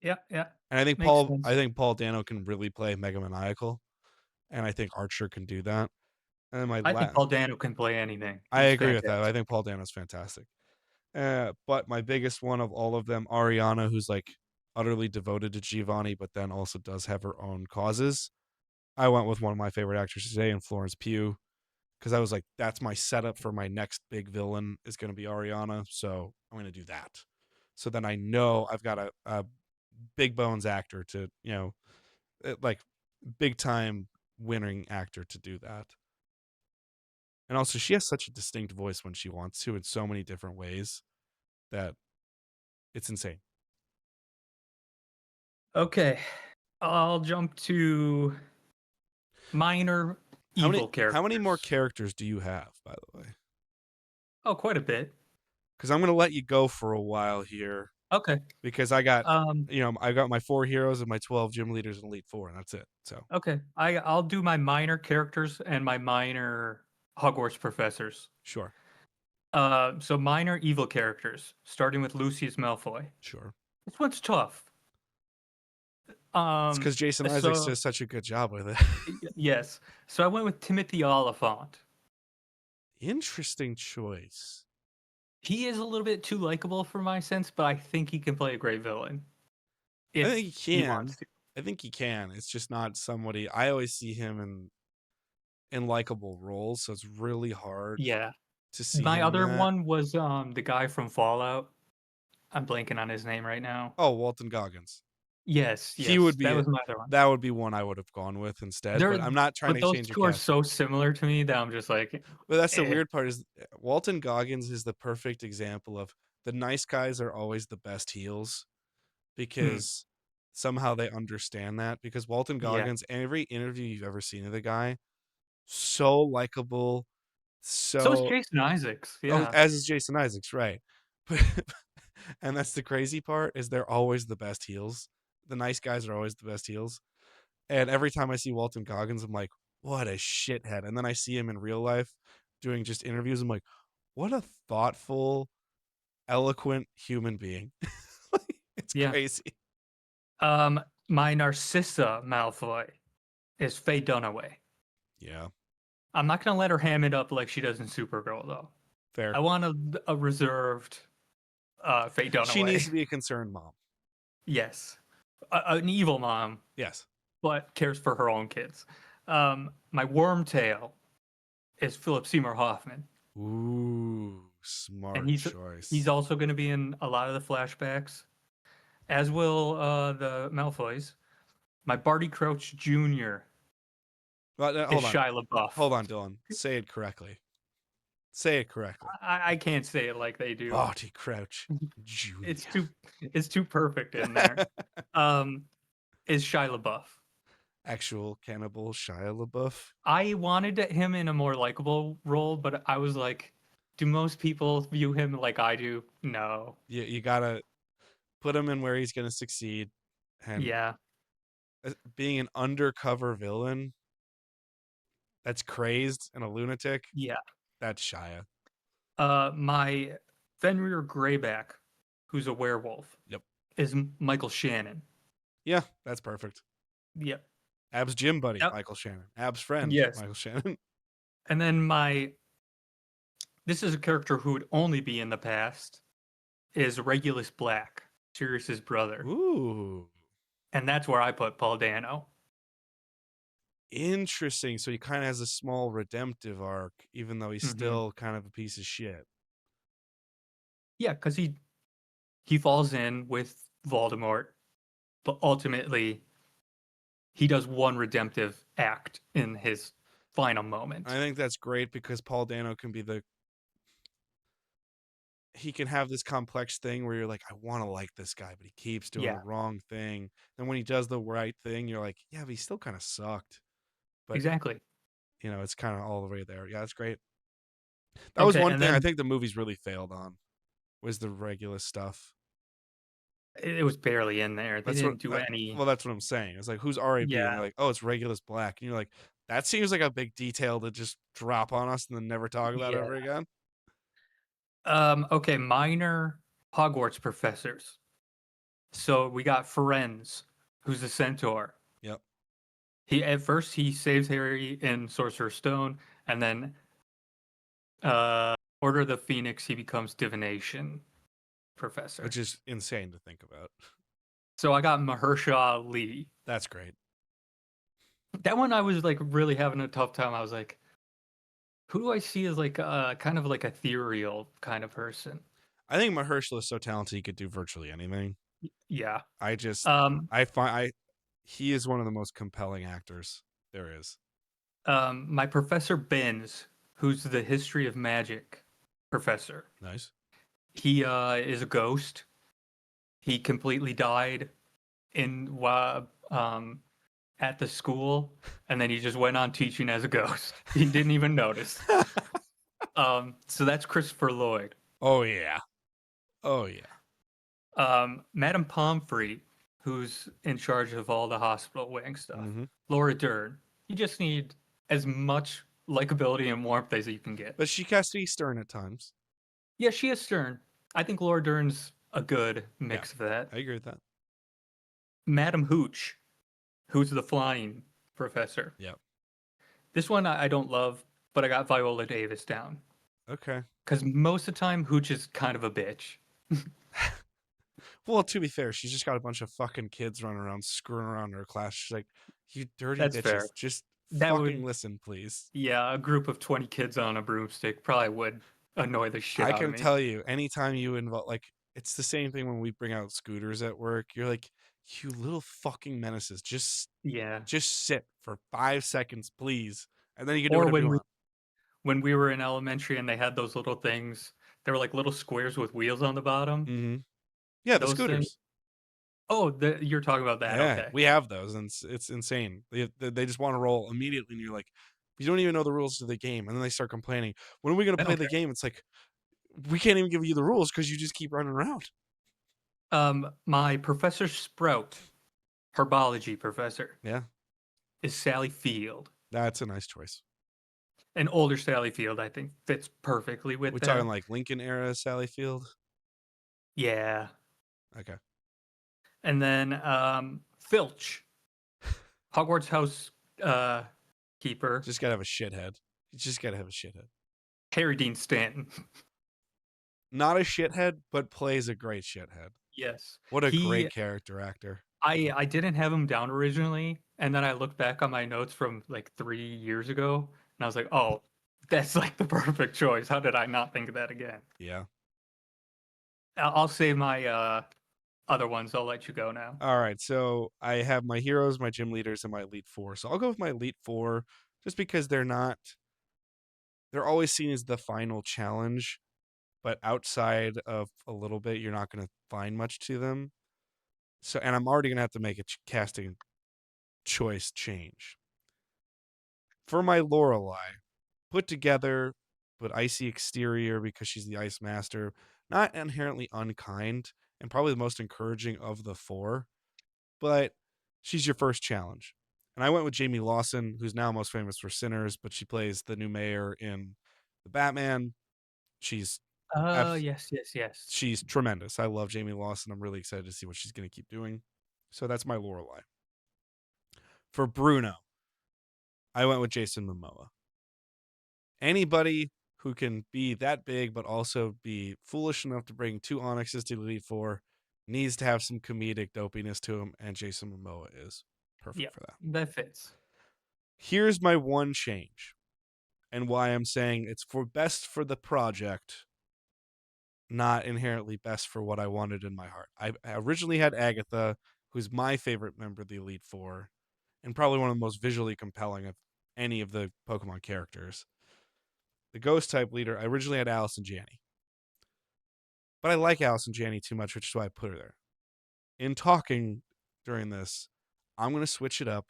Yeah, yeah. And Makes I sense. think Paul Dano can really play Mega Maniacal, and I think Archer can do that. And then I think Paul Dano can play anything. I He's agree with that. I fantastic. think Paul Dano's fantastic. But my biggest one of all of them, Ariana, who's like utterly devoted to Giovanni, but then also does have her own causes. I went with one of my favorite actors today in Florence Pugh because I was like, that's my setup for my next big villain is going to be Ariana. So I'm going to do that. So then I know I've got a big bones actor to, like big time winning actor to do that. And also, she has such a distinct voice when she wants to in so many different ways that it's insane. Okay. I'll jump to minor evil How many more characters. characters do you have, by the way? Oh, quite a bit. Because I'm going to let you go for a while here Okay. because I got, Um, I got my 4 heroes and my 12 gym leaders in Elite Four, and that's it. So okay. I'll do my minor characters and my minor Hogwarts professors. sure, So minor evil characters, starting with Lucius Malfoy. sure. This one's tough. It's because Jason Isaacs So does such a good job with it. yes. So I went with Timothy Oliphant. Interesting choice. He is a little bit too likable for my sense, but I think he can play a great villain I if think he he can. wants to. I think he can. It's just not somebody I always see him in likable roles, so it's really hard Yeah. to see My him in other that. one was the guy from Fallout. I'm blanking on his name right now. Oh, Walton Goggins. Yes, He would yes, be that it. was my other one. That would be one I would have gone with instead, There, but I'm not trying but to those change your two are casting. so similar to me that I'm just like, But that's the eh. weird part is Walton Goggins is the perfect example of the nice guys are always the best heels Hmm, because somehow they understand that because Walton yeah, Goggins, every interview you've ever seen of the guy, so likable, so is so Jason Isaacs. oh, Yeah, as is Jason Isaacs, right? But and that's the crazy part is they're always the best heels. The nice guys are always the best heels. And every time I see Walton Goggins, I'm like, what a shithead. And then I see him in real life doing just interviews. I'm like, what a thoughtful, eloquent human being. It's yeah. crazy. My Narcissa Malfoy is Faye Dunaway. Yeah, I'm not gonna let her ham it up like she does in Supergirl though. I fair. want a reserved Faye She needs Dunaway. to be a concerned mom. Yes, an evil mom, Yes. but cares for her own kids. My Wormtail is Philip Seymour Hoffman, Ooh, and smart he's choice. also going to be in a lot of the flashbacks, as will the Malfoys. My Barty Crouch Jr. But is Shia LaBeouf. hold on, Dylan. Say it correctly. Say it correctly. I can't say it like they do. Barty Crouch It's Jr. too perfect in there. Um, is Shia LaBeouf. Actual cannibal Shia LaBeouf. I wanted him in a more likable role, but I was like, do most people view him like I do? No. You gotta put him in where he's gonna succeed. And Yeah. being an undercover villain that's crazed and a lunatic, Yeah. that's Shia. My Fenrir Greyback, who's a werewolf, Yep. is Michael Shannon. Yeah, that's perfect. Yep. Ab's gym buddy, Yep. Michael Shannon. Ab's friend, Yes. Michael Shannon. And then this is a character who would only be in the past, is Regulus Black, Sirius's brother. Ooh. And that's where I put Paul Dano. Interesting. So he kind of has a small redemptive arc, even though he's Hmm. still kind of a piece of shit. Yeah, because he falls in with Voldemort, but ultimately he does one redemptive act in his final I moment. think that's great because Paul Dano can be he can have this complex thing where you're like, I want to like this guy, but he keeps doing the Yeah, wrong thing. Then when he does the right thing, you're like, yeah, but he still kind of sucked. But exactly. it's kind of all the way there. Yeah, that's great. That was Okay, one and thing I then think the movies really failed on was the regular stuff. it was barely in there. They That's what. didn't do any. Well, that's what I'm saying. It's like who's RAB, and they're Yeah, like, oh, it's Regulus Black, and you're like, that seems like a big detail to just drop on us and then never talk about yeah. ever again. Okay, minor Hogwarts professors. So we got Firenze, who's the centaur. Yep. He at first he saves Harry in Sorcerer's Stone, and then Order of the Phoenix he becomes divination Which professor. is insane to think about. So I got Mahershala Ali. That's great. That one I was like really having a tough time. I was like, who do I see as like kind of like ethereal kind of person? I think Mahershala is so talented he could do virtually anything. Yeah. I just Um, I find I he is one of the most compelling actors there is. my professor Benz, who's the history of magic professor. Nice. He is a ghost. He completely died in at the school, and then he just went on teaching as a ghost. He didn't even notice. So that's Christopher Lloyd. Oh yeah. Oh yeah. Madame Pomfrey, who's in charge of all the hospital wing stuff. Hmm. Laura Dern. You just need as much likability and warmth as you can get. But she has to be stern at times. Yeah, she is stern. I think Laura Dern's a good Yeah, mix of that. I agree with that. Madam Hooch, who's the flying professor. Yeah. This one I don't love, but I got Viola Davis down. Okay. Because most of the time, Hooch is kind of a bitch. Well, to be fair, she's just got a bunch of fucking kids running around screwing around in her class. She's like, "You dirty That's bitches, fair. just That fucking would, listen, please." yeah, a group of 20 kids on a broomstick probably would annoy the shit I out of can me. tell you, anytime you involve, like, it's the same thing when we bring out scooters at work. You're like, "You little fucking menaces, Yeah. just sit for 5 seconds, please, and then you can do Or whatever you want." when we were in elementary and they had those little things, they were like little squares with wheels on the bottom. Hmm. Yeah, the Those things. scooters. Oh, you're talking about that. Yeah, Okay. we have those, and it's insane. They just want to roll immediately, and you're like, you don't even know the rules of the game, and then they start complaining. When are we going to I play don't the care. game? It's like we can't even give you the rules because you just keep running around. My Professor Sprout, herbology professor, Yeah, is Sally Field. that's a nice choice. An older Sally Field, I think, fits perfectly with We talking that. like Lincoln era Sally Field? Yeah. Okay, And then Filch, Hogwarts house keeper, just gotta have a shithead. You just gotta have a shithead. Harry Dean Stanton. Not a shithead, but plays a great shithead. Yes. What a He great character actor. I didn't have him down originally, and then I looked back on my notes from like 3 years ago, and I was like, oh, that's like the perfect choice. How did I not think of that again? Yeah. I'll save my other ones. I'll let you go now. All right, so I have my heroes, my gym leaders, and my elite four. So I'll go with my elite four, just because they're always seen as the final challenge, but outside of a little bit, you're not going to find much to them. So, and I'm already going to have to make a casting choice change. For my Lorelei, put together, but icy exterior because she's the ice master, not inherently unkind, and probably the most encouraging of the four, but she's your first challenge. And I went with Jamie Lawson, who's now most famous for Sinners, but she plays the new mayor in the Batman. She's Oh, abs- yes, yes, yes. she's tremendous. I love Jamie Lawson. I'm really excited to see what she's going to keep doing. So that's my Lorelei. For Bruno, I went with Jason Momoa. Anybody who can be that big but also be foolish enough to bring two Onyxes to the Elite Four needs to have some comedic dopiness to him, and Jason Momoa is perfect Yeah, for that. that fits. Here's my one change, and why I'm saying it's for best for the project, not inherently best for what I wanted in my heart. I originally had Agatha, who's my favorite member of the Elite Four, and probably one of the most visually compelling of any of the Pokemon characters. The Ghost type leader, I originally had Alice and Janney. But I like Alice and Janney too much, which is why I put her there. In talking during this, I'm going to switch it up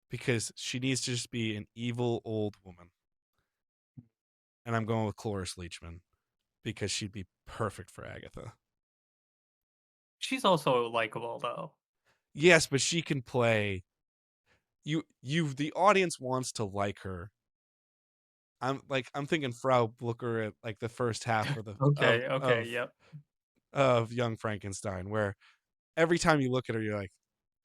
because she needs to just be an evil old woman. And I'm going with Cloris Leachman because she'd be perfect for Agatha. She's also likable though. Yes, but she can play the audience wants to like her. I'm thinking Frau Blucher at like the first half of the Okay, okay, yep. of Young Frankenstein, where every time you look at her, you're like,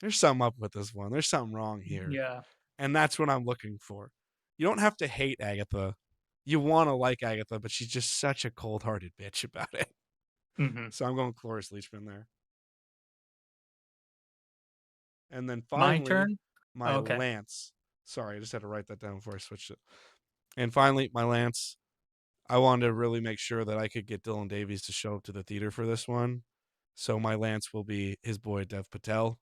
"There's something up with this one. There's something wrong here." Yeah. And that's what I'm looking for. You don't have to hate Agatha. You want to like Agatha, but she's just such a cold-hearted bitch about it. Hmm. So I'm going Cloris Leachman there. And then My finally, turn. my Okay. Lance. Sorry, I just had to write that down before I switched it. And finally, my Lance. I wanted to really make sure that I could get Dylan Davies to show up to the theater for this one. So my Lance will be his boy Dev Patel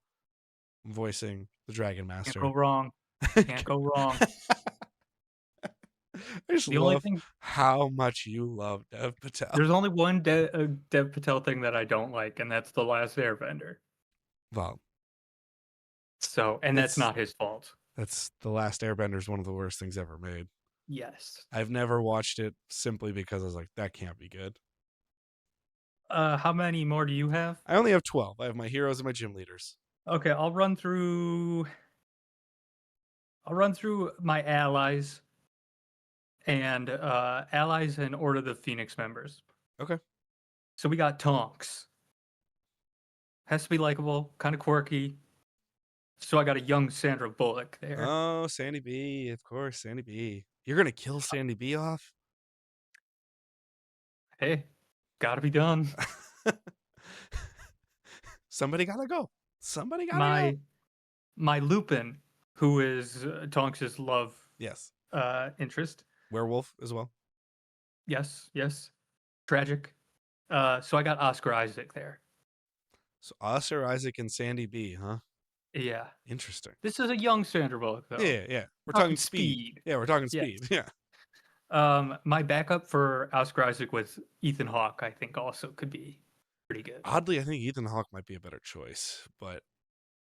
voicing the Dragon Can't Master. go wrong. I Can't go wrong. just The only love thing how much you love Dev Patel. There's only one Dev Patel thing that I don't like, and that's The Last Airbender. Well, So, and that's it's not his fault. that's The Last Airbender is one of the worst things ever made. Yes. I've never watched it simply because I was like, that can't be good. How many more do you have? I only have 12. I have my heroes and my gym leaders. Okay, I'll run through my allies and allies and Order of the Phoenix members. Okay. So we got Tonks. Has to be likable, kind of quirky. So I got a young Sandra Bullock there. Oh, Sandy B, of course, Sandy B. You're gonna kill Sandy B off? Hey, gotta be done. Somebody gotta go. Somebody gotta go. My my Lupin, who is Tonks's love Yes. interest. Werewolf as well. Yes, yes. Tragic. So I got Oscar Isaac there. So Oscar Isaac and Sandy B, huh? Yeah. Interesting. This is a young Sandra Bullock though. Yeah, yeah. We're Talking talking speed. speed. Yeah, we're talking Yes. speed. Yeah. My backup for Oscar Isaac with Ethan Hawke, I think also could be pretty good. Oddly, I think Ethan Hawke might be a better choice, but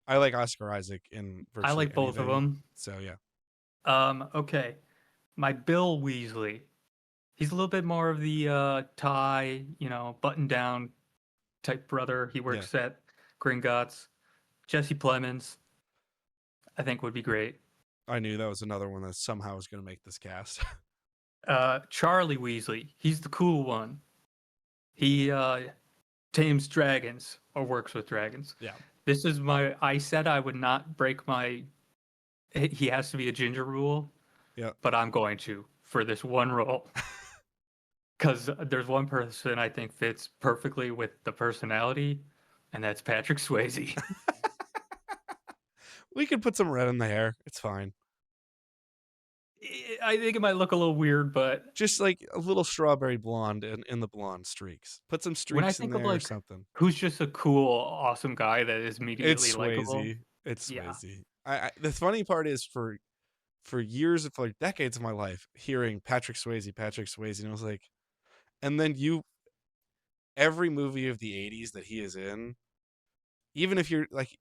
I like Oscar Isaac in I virtually like both of anything. them. So yeah. Okay. My Bill Weasley. He's a little bit more of the tie, button down type brother. He Yeah. works at Gringotts. Jesse Plemons, I think would be great. I knew that was another one that somehow was gonna make this cast. Charlie Weasley, he's the cool one. He tames dragons or works with dragons. Yeah. This is I said I would not break my. He has to be a ginger rule, Yeah. but I'm going to for this one role. Because there's one person I think fits perfectly with the personality, and that's Patrick Swayze. We could put some red in the hair. It's fine. I think it might look a little weird, but Just like a little strawberry blonde in the blonde streaks. Put some when I streaks in think of there or like something. who's just a cool, awesome guy that is immediately It's likable, Swayze. It's yeah. Swayze. The funny part is for years, for like decades of my life, hearing Patrick Swayze, and I was like, and then every movie of the '80s that he is in, even if you're like,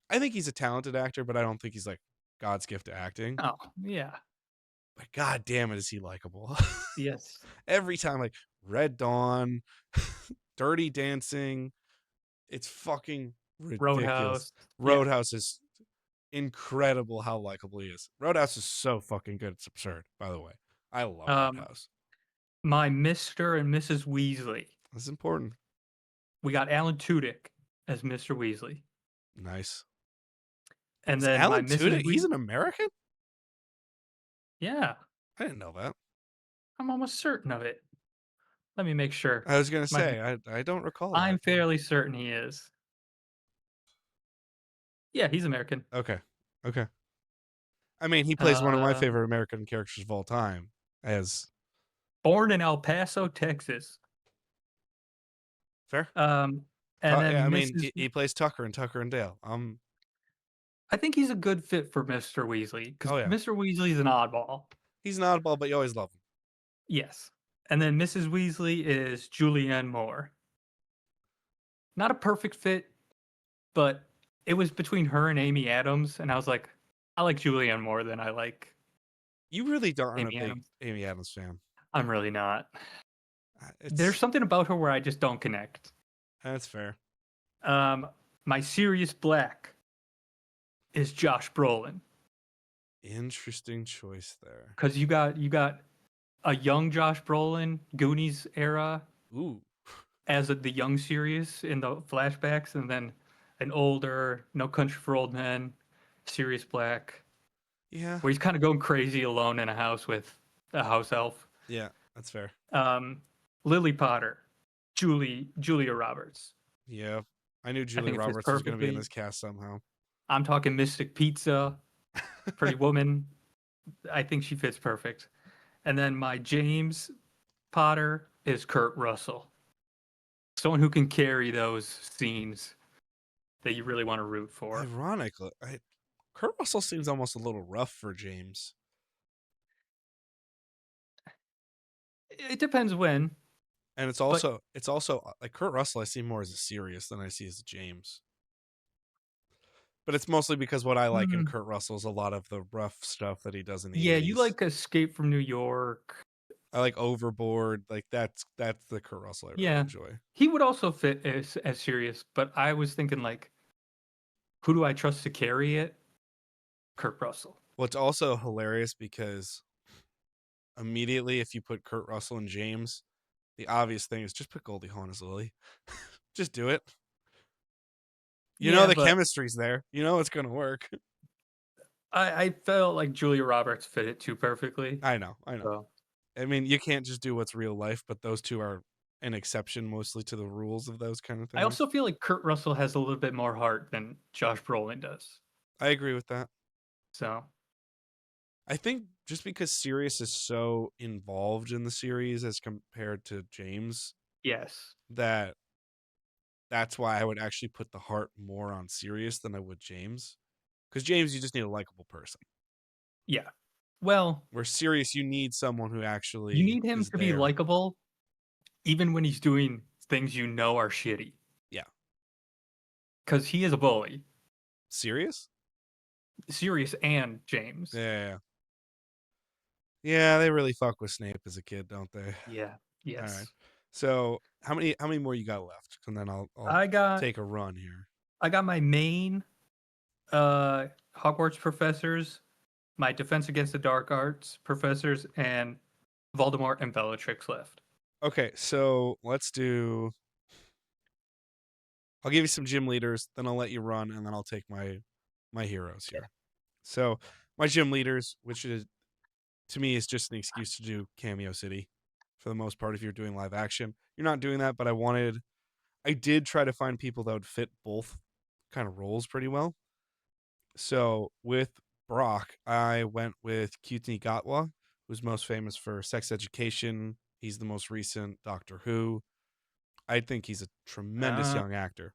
I think he's a talented actor, but I don't think he's like God's gift to acting. Oh, yeah. But god damn it, is he likable? Yes. Every time, like Red Dawn, Dirty Dancing, it's fucking ridiculous. Roadhouse. Yeah. Roadhouse is incredible how likable he is. Roadhouse is so fucking good. It's absurd, by the way. I love Um, Roadhouse. my Mr. and Mrs. Weasley. That's important. We got Alan Tudyk as Mr. Weasley. Nice. And Is then my Alan Mrs. Tudyk? He's an American? Yeah, I didn't know that. I'm almost certain of it. Let me make sure. I was gonna My, say I don't recall I'm that. fairly certain he is. Yeah, he's American. Okay. Okay. I mean, he plays one of my Uh, favorite American characters of all time as born in El Paso, Texas. fair. And Yeah, I then mean, Mrs. he plays Tucker and Tucker and Dale. I think he's a good fit for Mr. Weasley because Oh yeah, Mr. Weasley's an oddball. he's an oddball, but you always love him. Yes. And then Mrs. Weasley is Julianne Moore. Not a perfect fit, but it was between her and Amy Adams, and I was like, I like Julianne more than I like You really aren't a Amy big Adams. Amy Adams fan. I'm really not. There's It's something about her where I just don't connect. That's fair. Um, my Sirius Black is Josh Brolin Interesting choice there. because you got a young Josh Brolin, Goonies era, Ooh, as the young Sirius in the flashbacks, and then an older No Country for Old Men, Sirius Black, Yeah, where he's kind of going crazy alone in a house with a house elf. yeah, that's fair. Um, Lily Potter, Julia Roberts. Yeah, I knew I Julia think it fits Roberts was going to be in perfectly. this cast somehow. I'm talking Mystic Pizza, Pretty Woman. I think she fits perfect. And then my James Potter is Kurt Russell, someone who can carry those scenes that you really want to root for. Ironically, Kurt Russell seems almost a little rough for James, It depends when, and it's but also it's also like Kurt Russell. I see more as a serious than I see as a James. But it's mostly because what I like in mm, Kurt Russell is a lot of the rough stuff that he does in the yeah, you 80s. like Escape from New York. I like Overboard. Like that's the Kurt Russell I really Yeah, enjoy. he would also fit as serious, but I was thinking like, who do I trust to carry it? Kurt Russell. What's also hilarious because immediately if you put Kurt Russell and James, the obvious thing is just put Goldie Hawn as Lily. Just do it. You know Yeah, the but chemistry's there. You know it's gonna work. I felt like Julia Roberts fit it too perfectly. I know, I know. So I mean, you can't just do what's real life, but those two are an exception mostly to the rules of those kind of I things. also feel like Kurt Russell has a little bit more heart than Josh Brolin does. I agree with that. So I think just because Sirius is so involved in the series as compared to James, yes, that that's why I would actually put the heart more on Sirius than I would James. Because James, you just need a likable person. yeah. Well, Where Sirius, you need someone who you actually need him is to be there. likable, even when he's doing things you know are shitty, Yeah. because he is a bully. Sirius? Sirius and James. Yeah. Yeah, they really fuck with Snape as a kid, don't they? Yeah. All right. Yes. So how many more you got left? And then I'll I got take a run here. I got my main Hogwarts professors, my Defense Against the Dark Arts professors, and Voldemort and Bellatrix left. Okay, so let's do. I'll give you some gym leaders, then I'll let you run, and then I'll take my heroes Yeah. here. So my gym leaders, which is to me is just an excuse to do Cameo City, for the most part. If you're doing live action, you're not doing that, but I did try to find people that would fit both kind of roles pretty well. So with Brock, I went with Qutni Gatwa, who's most famous for Sex Education. He's the most recent Doctor Who. I think he's a tremendous Uh, young actor.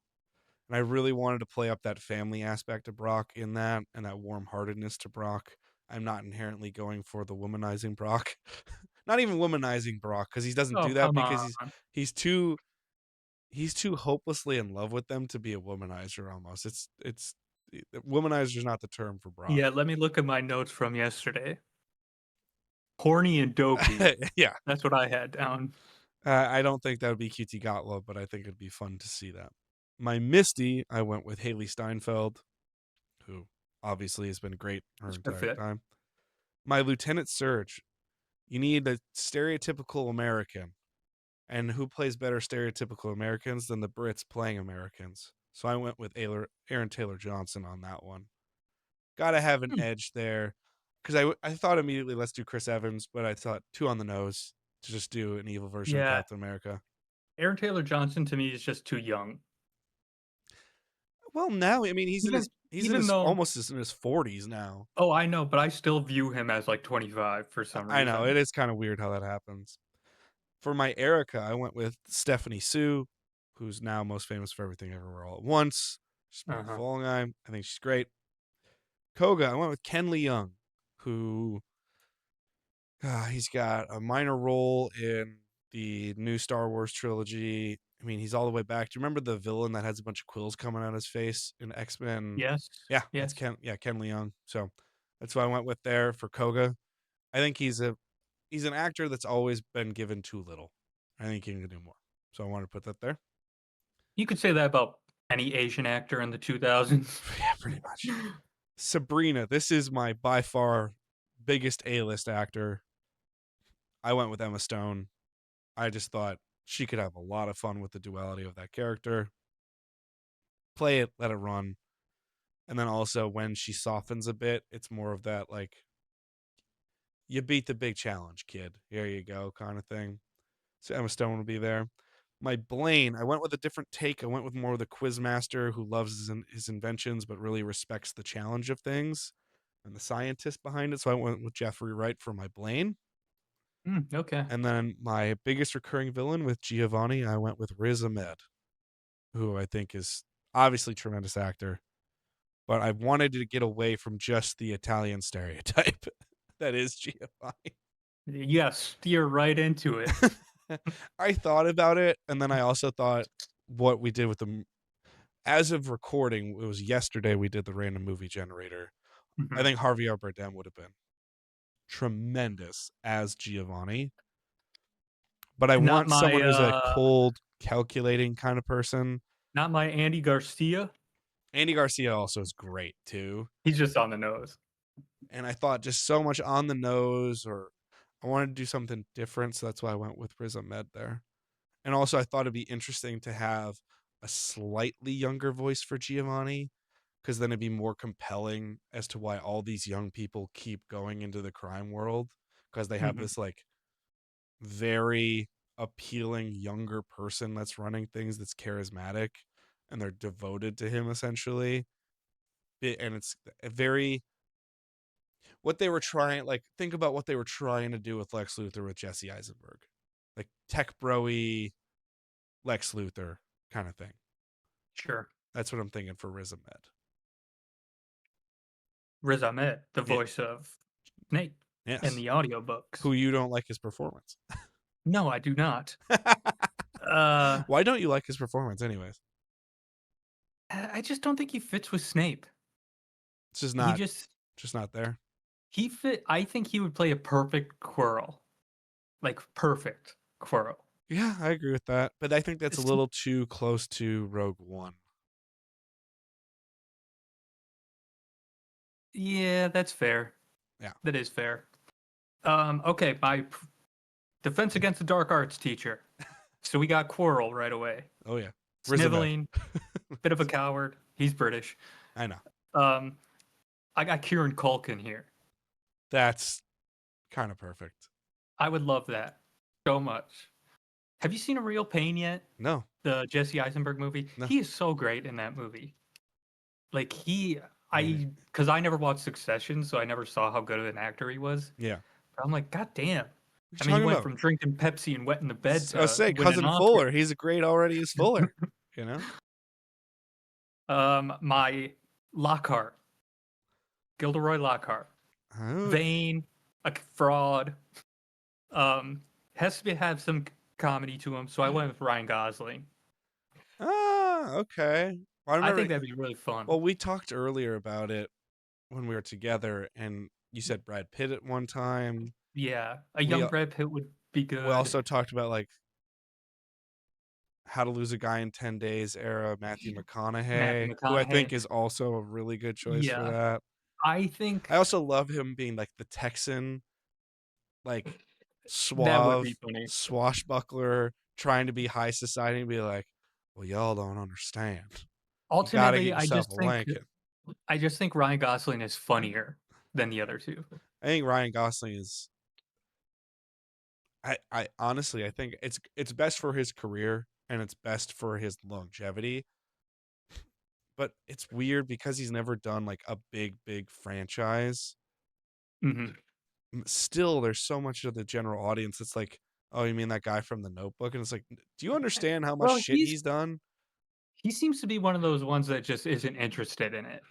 And I really wanted to play up that family aspect of Brock in that and that warm heartedness to Brock. I'm not inherently going for the womanizing Brock. Not even womanizing Brock, because he doesn't oh, do that come because on. he's too he's too hopelessly in love with them to be a womanizer almost. It's womanizer is not the term for Brock. Yeah, let me look at my notes from yesterday. Horny and dopey. Yeah. That's what I had down. I don't think that would be QT Gottlob, but I think it'd be fun to see that. My Misty, I went with Haley Steinfeld, who obviously has been great her That's a entire fit. time. My Lieutenant Surge, you need a stereotypical American. And who plays better stereotypical Americans than the Brits playing Americans? So I went with Aaron Taylor Johnson on that one. Got to have an Hmm. edge there. Because I thought immediately, let's do Chris Evans, but I thought too on the nose to just do an evil version of Yeah, Captain America. Aaron Taylor Johnson to me is just too young. Well, now I mean Even he's in even his though, almost in his 40s now. oh, I know, but I still view him as like 25 for some I know reason. it is kind of weird how that happens. For my Erica, I went with Stephanie Sue, who's now most famous for Everything Everywhere All at Once. She's played Uh-huh. Fall Guy. I think she's great. Koga, I went with Ken Lee Young, who he's got a minor role in the new Star Wars trilogy. I mean, he's all the way back. Do you remember the villain that has a bunch of quills coming out his face in X Men? Yes. Yeah, that's Yes. Ken. Yeah, Ken Leung. So that's what I went with there for Koga. I think he's an actor that's always been given too little. I think he can do more. So I want to put that there. You could say that about any Asian actor in the 2000s. Yeah, pretty much. Sabrina, this is my by far biggest A-list actor. I went with Emma Stone. I just thought She could have a lot of fun with the duality of that character. Play it, let it run. And then also when she softens a bit, it's more of that like you beat the big challenge, kid. Here you go, kind of thing. So Emma Stone will be there. My Blaine, I went with a different take. I went with more of the quiz master who loves his inventions but really respects the challenge of things and the scientist behind it. So I went with Jeffrey Wright for my Blaine. Okay. And then my biggest recurring villain with Giovanni, I went with Riz Ahmed, who I think is obviously a tremendous actor. But I wanted to get away from just the Italian stereotype that is Giovanni. Yeah, steer right into it. I thought about it, and then I also thought what we did with the as of recording, it was yesterday we did the random movie generator. I Mhm. think Harvey R. Bardem would have been tremendous as Giovanni, but I Not want someone my who's a cold, calculating kind of person. not my Andy Garcia. Andy Garcia also is great too. He's just on the nose. And I thought just so much on the nose, or I wanted to do something different, so that's why I went with Riz Ahmed there. And also, I thought it'd be interesting to have a slightly younger voice for Giovanni, because then it'd be more compelling as to why all these young people keep going into the crime world, because they have Mhm. this like very appealing younger person that's running things that's charismatic and they're devoted to him essentially. And it's a very what they were trying like think about what they were trying to do with Lex Luthor with Jesse Eisenberg. Like tech broy Lex Luthor kind of thing. Sure. That's what I'm thinking for Riz Ahmed. Riz Ahmed, the Yeah. voice of Snape in Yes. the audiobooks. Who you don't like his performance. No, I do not. Uh, Why don't you like his performance anyways? I just don't think he fits with Snape. It's just He not just just not there. he fit. I think he would play a perfect Quirrell, like perfect Quirrell. Yeah, I agree with that. But I think that's a S- little too close to Rogue One. Yeah, that's fair. Yeah. That is fair. Okay, my defense against the dark arts teacher. So we got Quirrell right away. Oh yeah. Riz Ahmed. Sniveling, bit of a coward. He's British. I know. Um, I got Kieran Culkin here. That's kind of perfect. I would love that so much. Have you seen A Real Pain yet? No. The Jesse Eisenberg movie? No. He is so great in that movie. Like I mean, because I never watched Succession, so I never saw how good of an actor he was. yeah. But I'm like, God damn. What I you mean, he talking went about? from drinking Pepsi and wetting the bed I to say winning cousin Fuller. Oscars. He's a great already as Fuller. You know? My Lockhart, Gilderoy Lockhart, Oh. vain, a fraud. Has to have some comedy to him, so I went with Ryan Gosling. Ah, okay. Well, I I remember think that'd be really fun. well, we talked earlier about it when we were together and you said Brad Pitt at one time. Yeah, a We young Brad Pitt would be we good. also talked about like How to Lose a Guy in 10 Days era Matthew Matthew McConaughey, who I think McConaughey. is also a really good choice for Yeah, that. I think I also love him being like the Texan, like that would be suave funny. swashbuckler trying to be high society and be like, "Well, y'all don't understand. You got to get Ultimately, yourself a Lincoln." I just think Ryan Gosling is funnier than the other two. I think Ryan Gosling is I honestly I think it's best for his career and it's best for his longevity. But it's weird because he's never done like a big franchise. Hmm. Still, there's so much of the general audience. It's like, oh, you mean that guy from The Notebook? And it's like, do you understand how much Well, shit he's done? he seems to be one of those ones that just isn't interested in it,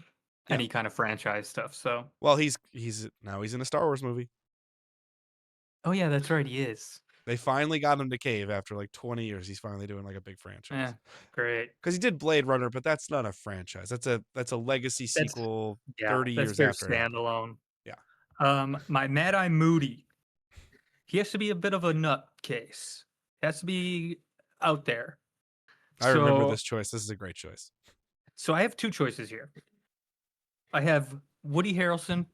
Yeah. any kind of franchise stuff. So, Well, he's in a Star Wars movie. oh yeah, that's right, he is. They finally got him to cave after like 20 years. He's finally doing like a big Yeah, franchise. great. Because he did Blade Runner, but that's not a franchise. That's a legacy That's sequel yeah, 30 that's years very after it happened. standalone. Yeah. My Mad Eye Moody. He has to be a bit of a nutcase. He has to be out there. I remember So, this choice. This is a great choice. so I have two choices here. I have Woody Harrelson.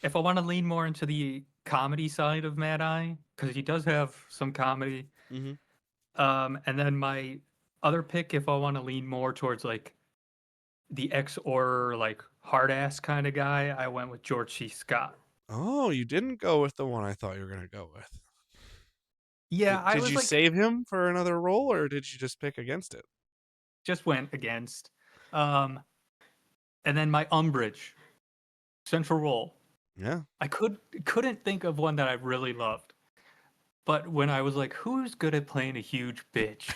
If I want to lean more into the comedy side of Mad Eye, because he does have some comedy, Mm-hmm. And then my other pick, if I want to lean more towards like the ex or like hard ass kind of guy, I went with George C. Scott. Oh, you didn't go with the one I thought you were gonna go with. Yeah, I Did was you like, save him for another role, or did you just pick against it? just went against. Um, and then my umbrage, central role. Yeah. I couldn't think of one that I really loved. But when I was like, who's good at playing a huge bitch?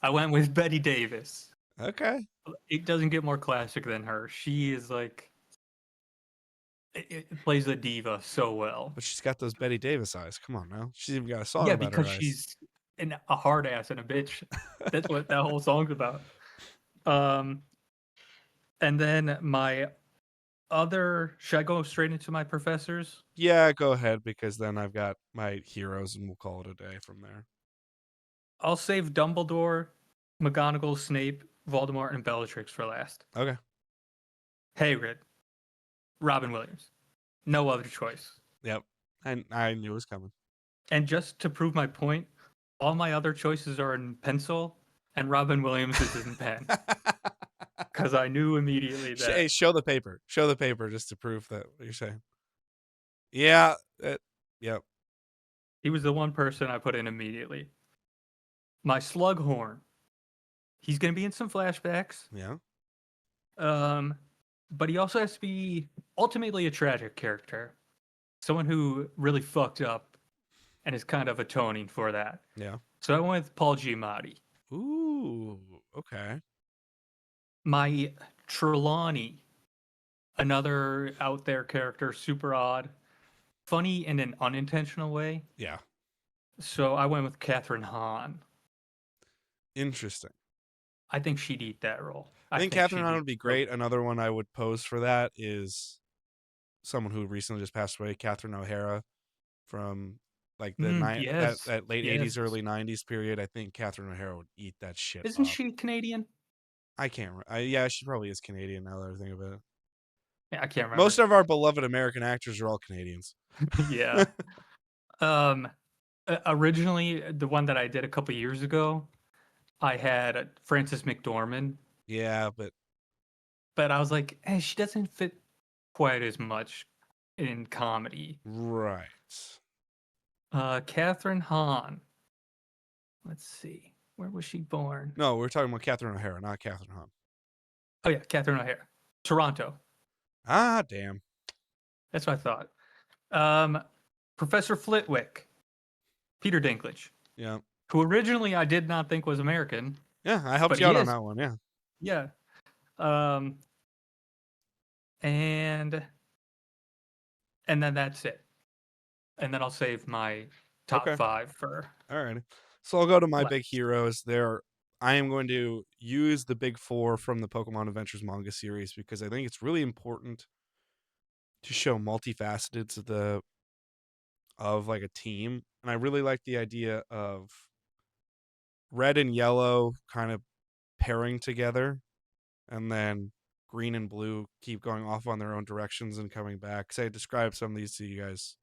I went with Betty Davis. Okay. It doesn't get more classic than her. She is like it plays the diva so well. But she's got those Betty Davis eyes. Come on now. She's even got a song Yeah, about her because eyes. she's a hard ass and a bitch. That's what that whole song's about. Um, and then my other, should I go straight into my professors? Yeah, go ahead because then I've got my heroes and we'll call it a day from there. I'll save Dumbledore, McGonagall, Snape, Voldemort, and Bellatrix for last. Okay. Hagrid, Robin Williams. No other choice. Yep. And I knew it was coming. And just to prove my point, all my other choices are in pencil, and Robin Williams is in pen. Because I knew immediately Hey, that show the paper. Show the paper just to prove that what you're saying. Yeah. Yep. he was the one person I put in immediately. My Slughorn, he's going to be in some flashbacks, Yeah. um, but he also has to be ultimately a tragic character, someone who really fucked up and is kind of atoning for that. Yeah. So I went with Paul Giamatti. Ooh. Okay. My Trelawney, another out there character, super odd, funny in an unintentional way. Yeah. So I went with Catherine Hahn. Interesting. I think she'd eat that role. I I think think Catherine she'd Hahn be would be so great. Another one I would pose for that is someone who recently just passed away, Catherine O'Hara from like the yes, that late '80s, yes. early '90s period. I think Catherine O'Hara would eat that shit Isn't up. she Canadian? I can't. Yeah, she probably is Canadian now that I think of it. Yeah, I can't Most remember. of our beloved American actors are all Canadians. Yeah. Um, Originally, the one that I did a couple years ago, I had Frances McDormand, Yeah, but but I was like, she doesn't fit quite as much in comedy. right. Catherine Hahn. Let's see. Where was she born? No, we're talking about Catherine O'Hara, not Catherine Hahn. Oh yeah, Catherine O'Hara. Toronto. Ah, damn. That's what I thought. Um, Professor Flitwick, Peter Dinklage, Yeah. who originally I did not think was American, Yeah, I helped but you he out on is. that one. Yeah. Yeah. Um, and and then that's it. And then I'll save my top Okay. five for All right. So I'll go to my big last. heroes. There, I am going to use the big four from the Pokemon Adventures manga series because I think it's really important to show multifaceteds of like a team, and I really like the idea of red and yellow kind of pairing together, and then green and blue keep going off on their own directions and coming back. Because I described some of these to you guys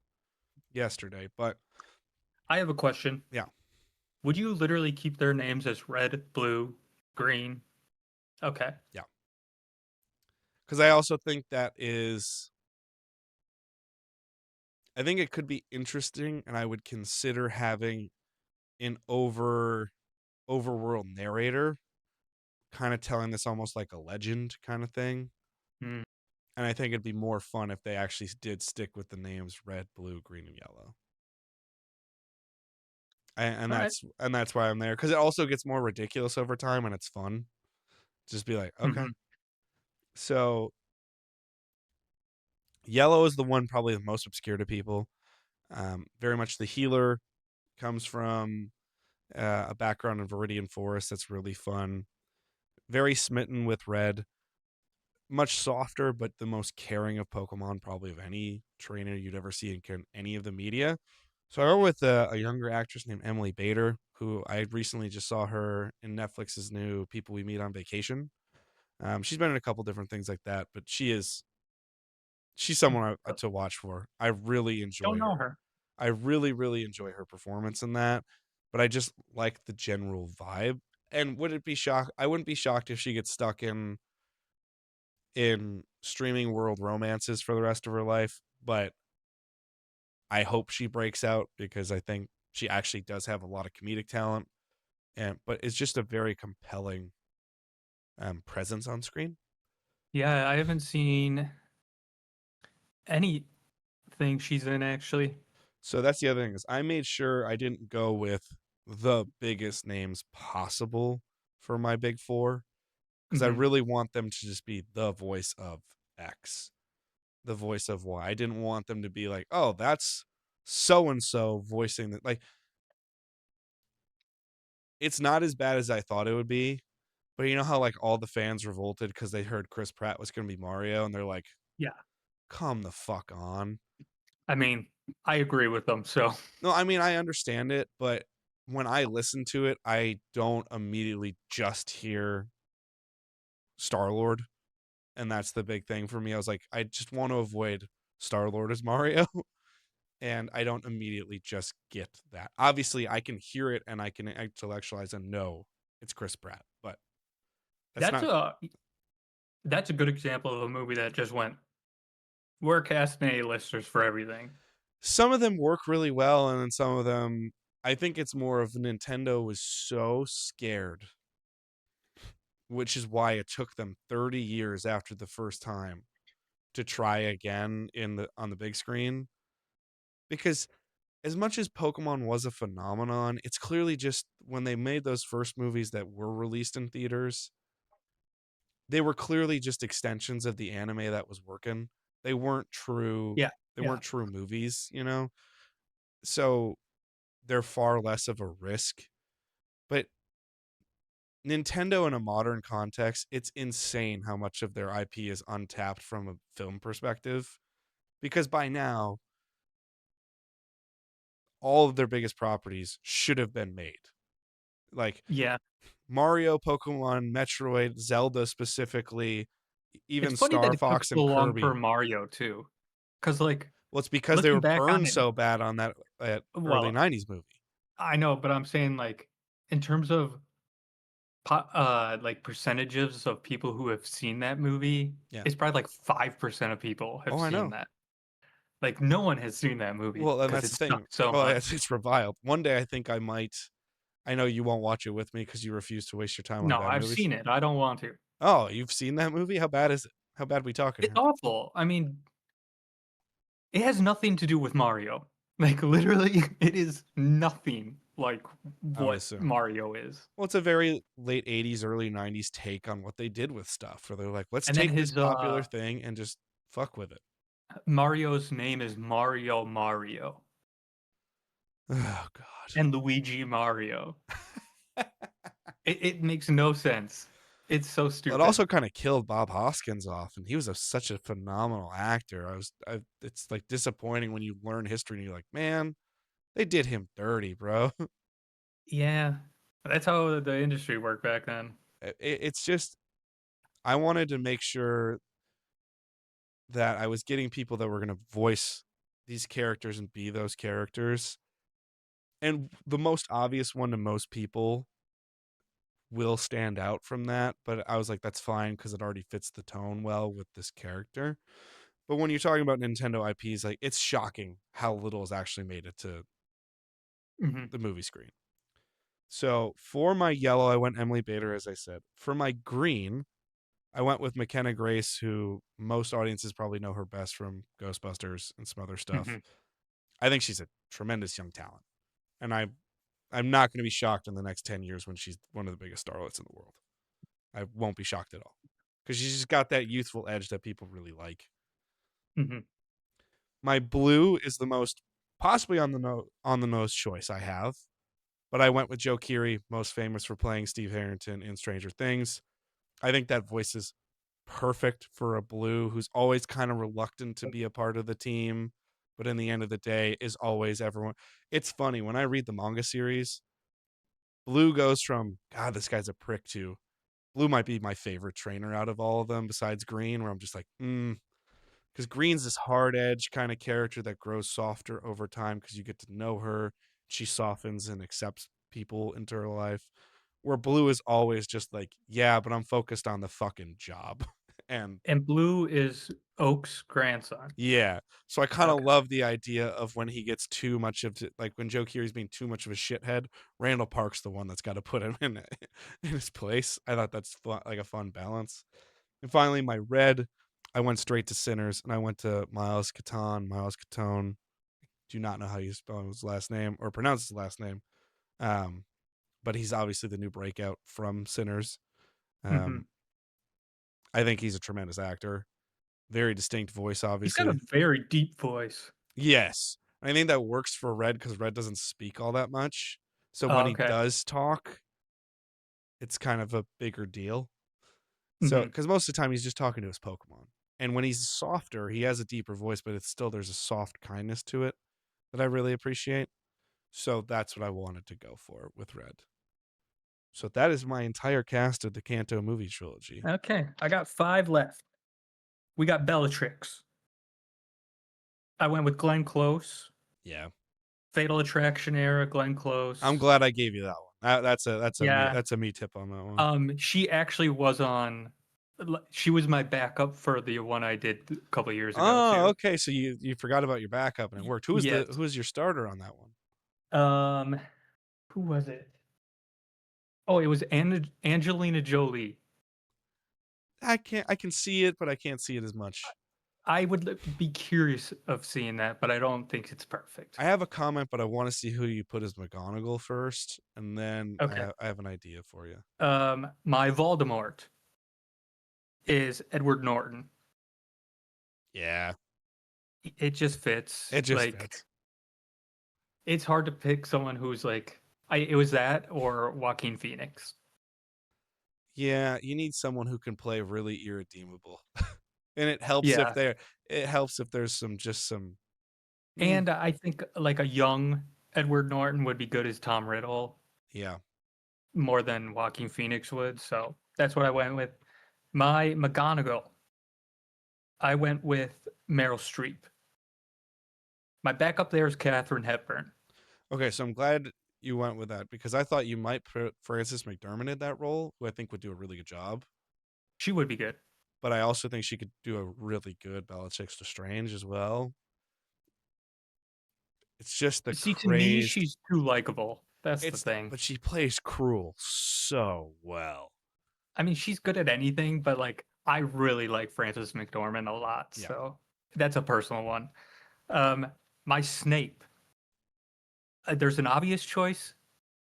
yesterday, but I have a question. yeah, Would you literally keep their names as red, blue, green? Okay. yeah. Because I also think that is I think it could be interesting, and I would consider having an overworld narrator, kind of telling this almost like a legend kind of thing. Hmm. And I think it'd be more fun if they actually did stick with the names red, blue, green, and yellow. And All right. that's why I'm there because it also gets more ridiculous over time and it's fun. Just be like, okay, Mhm. so yellow is the one probably the most obscure to people. Very much the healer comes from a background in Viridian Forest that's really fun. Very smitten with red, much softer, but the most caring of Pokemon, probably of any trainer you'd ever see in any of the media. So I went with a younger actress named Emily Bader, who I recently just saw her in Netflix's new People We Meet on Vacation. She's been in a couple different things like that, but she's someone to watch for. I really enjoy Don't know her. her. I really enjoy her performance in that. but I just like the general vibe. And would it be shocked? I wouldn't be shocked if she gets stuck in streaming world romances for the rest of her life, but I hope she breaks out because I think she actually does have a lot of comedic talent, and but it's just a very compelling presence on screen. Yeah, I haven't seen anything she's in actually. So that's the other thing is I made sure I didn't go with the biggest names possible for my big four because I Hmm. really want them to just be the voice of X, the voice of Y. I didn't want them to be like, oh, that's so and so voicing that. Like, it's not as bad as I thought it would be. But you know how like all the fans revolted because they heard Chris Pratt was going to be Mario, and they're like, Yeah, "Come the fuck on." I mean, I agree with them. So No, I mean I understand it, but when I listen to it, I don't immediately just hear Star Lord, and that's the big thing for me. I was like, I just want to avoid Star Lord as Mario, and I don't immediately just get that. Obviously, I can hear it and I can intellectualize and know it's Chris Pratt, but that's that's not. a good example of a movie that just went, we're casting A-listers for everything. Some of them work really well, and then some of them, I think it's more of Nintendo was so scared, which is why it took them 30 years after the first time to try again in the on the big screen. Because as much as Pokemon was a phenomenon, it's clearly just when they made those first movies that were released in theaters, they were clearly just extensions of the anime that was working. They weren't true. Yeah, They yeah. weren't true movies, you know. So they're far less of a risk. But Nintendo in a modern context, it's insane how much of their IP is untapped from a film perspective. Because by now, all of their biggest properties should have been made. Like Yeah. Mario, Pokemon, Metroid, Zelda specifically, It's even funny that Star it took Fox so and long for Kirby. Mario too, because like Well, it's because they looking were back on burned it, so bad on that early well, 90s movie. I know, but I'm saying like in terms of like percentages of people who have seen that movie, Yeah. it's probably like 5% of people have Oh, I seen know. that. Like no one has seen that movie Well, and because that's the it thing. sucked so Well, much. it's reviled. One day I think I might. I know you won't watch it with me because you refuse to waste your time on No, bad I've movies. seen it. I don't want to. Oh, you've seen that movie? How bad is it? How bad we talking It's here? awful. I mean, it has nothing to do with Mario. Like literally, it is nothing like I would what assume. Mario is. Well, it's a very late 80s, early 90s take on what they did with stuff, where they're like, let's And then take this his popular thing and just fuck with it. Mario's name is Mario Oh, God. and Luigi Mario. It makes no sense. It's so Well, it stupid. also kind of killed Bob Hoskins off, and he was such a phenomenal actor. It's like disappointing when you learn history and you're like, man, they did him dirty, bro. Yeah, that's how the industry worked back then. It's just, I wanted to make sure that I was getting people that were going to voice these characters and be those characters. And the most obvious one to most people will stand out from that, but I was like, that's fine because it already fits the tone well with this character. But when you're talking about Nintendo IPs, like it's shocking how little has actually made it to Hmm. the movie screen. So for my yellow, I went Emily Bader, as I said. For my green, I went with McKenna Grace, who most audiences probably know her best from Ghostbusters and some other stuff. Hmm. I think she's a tremendous young talent, and I'm not going to be shocked in the next 10 years when she's one of the biggest starlets in the world. I won't be shocked at all because she's just got that youthful edge that people really like. Hmm. My blue is the most possibly on the nose choice I have, but I went with Joe Keery, most famous for playing Steve Harrington in Stranger Things. I think that voice is perfect for a blue who's always kind of reluctant to be a part of the team, but in the end of the day is always everyone. It's funny when I read the manga series, Blue goes from God, this guy's a prick to Blue might be my favorite trainer out of all of them besides Green, where I'm just like, because Green's this hard edge kind of character that grows softer over time because you get to know her. She softens and accepts people into her life. Where Blue is always just like, yeah, but I'm focused on the fucking job. And And Blue is Oak's grandson. yeah. So I kind of Okay. love the idea of when he gets too much of like when Joe Keery's being too much of a shithead, Randall Park's the one that's got to put him in in his place. I thought that's fun, like a fun balance. And finally, my red, I went straight to Sinners and I went to Miles Catan. Miles Catone. Do not know how you spell his last name or pronounce his last name. Um, but he's obviously the new breakout from Sinners. Mhm. Um, I think he's a tremendous actor. Very distinct voice, He's got a obviously. very deep voice. Yes. I think that works for Red because Red doesn't speak all that much. So when Oh, he okay. does talk, it's kind of a bigger deal. So, Mhm. because most of the time he's just talking to his Pokemon. And when he's softer, he has a deeper voice, but it's still, there's a soft kindness to it that I really appreciate. So that's what I wanted to go for with Red. So that is my entire cast of the Kanto movie trilogy. Okay, I got 5 left. We got Bellatrix. I went with Glenn Close. Yeah. Fatal Attraction era, Glenn I'm Close. glad I gave you that one. Yeah, That's a me tip on that one. she actually was on she was my backup for the one I did a couple years ago Oh, too. okay. So you forgot about your backup and it worked. Yes. Who was your starter on that one? Um, who was it? Oh, it was Angelina Jolie. I can see it, but I can't see it as much. I would be curious of seeing that, but I don't think it's perfect. I have a comment, but I want to see who you put as McGonagall first, and then Okay. I have an idea for you. My Voldemort is Edward Norton. Yeah, It just fits. it just Like, fits. it's hard to pick someone who's like, it was that or Joaquin Phoenix. Yeah, you need someone who can play really irredeemable, and Yeah. it helps if there's some just some. Mm, And I think like a young Edward Norton would be good as Tom Riddle yeah. more than Joaquin Phoenix would. So that's what I went with. My McGonagall, I went with Meryl Streep. My backup there is Katherine Hepburn. Okay, so I'm glad you went with that because I thought you might put Frances McDermott in that role, who I think would do a really good job. She would be good. But I also think she could do a really good Bellatrix Lestrange as well. It's just the See, to me, crazed. she's too likable. That's the It's thing. but she plays cruel so well. I mean, she's good at anything, but like, I really like Frances McDormand a lot. Yeah. So that's a personal one. Um, my Snape, there's an obvious choice,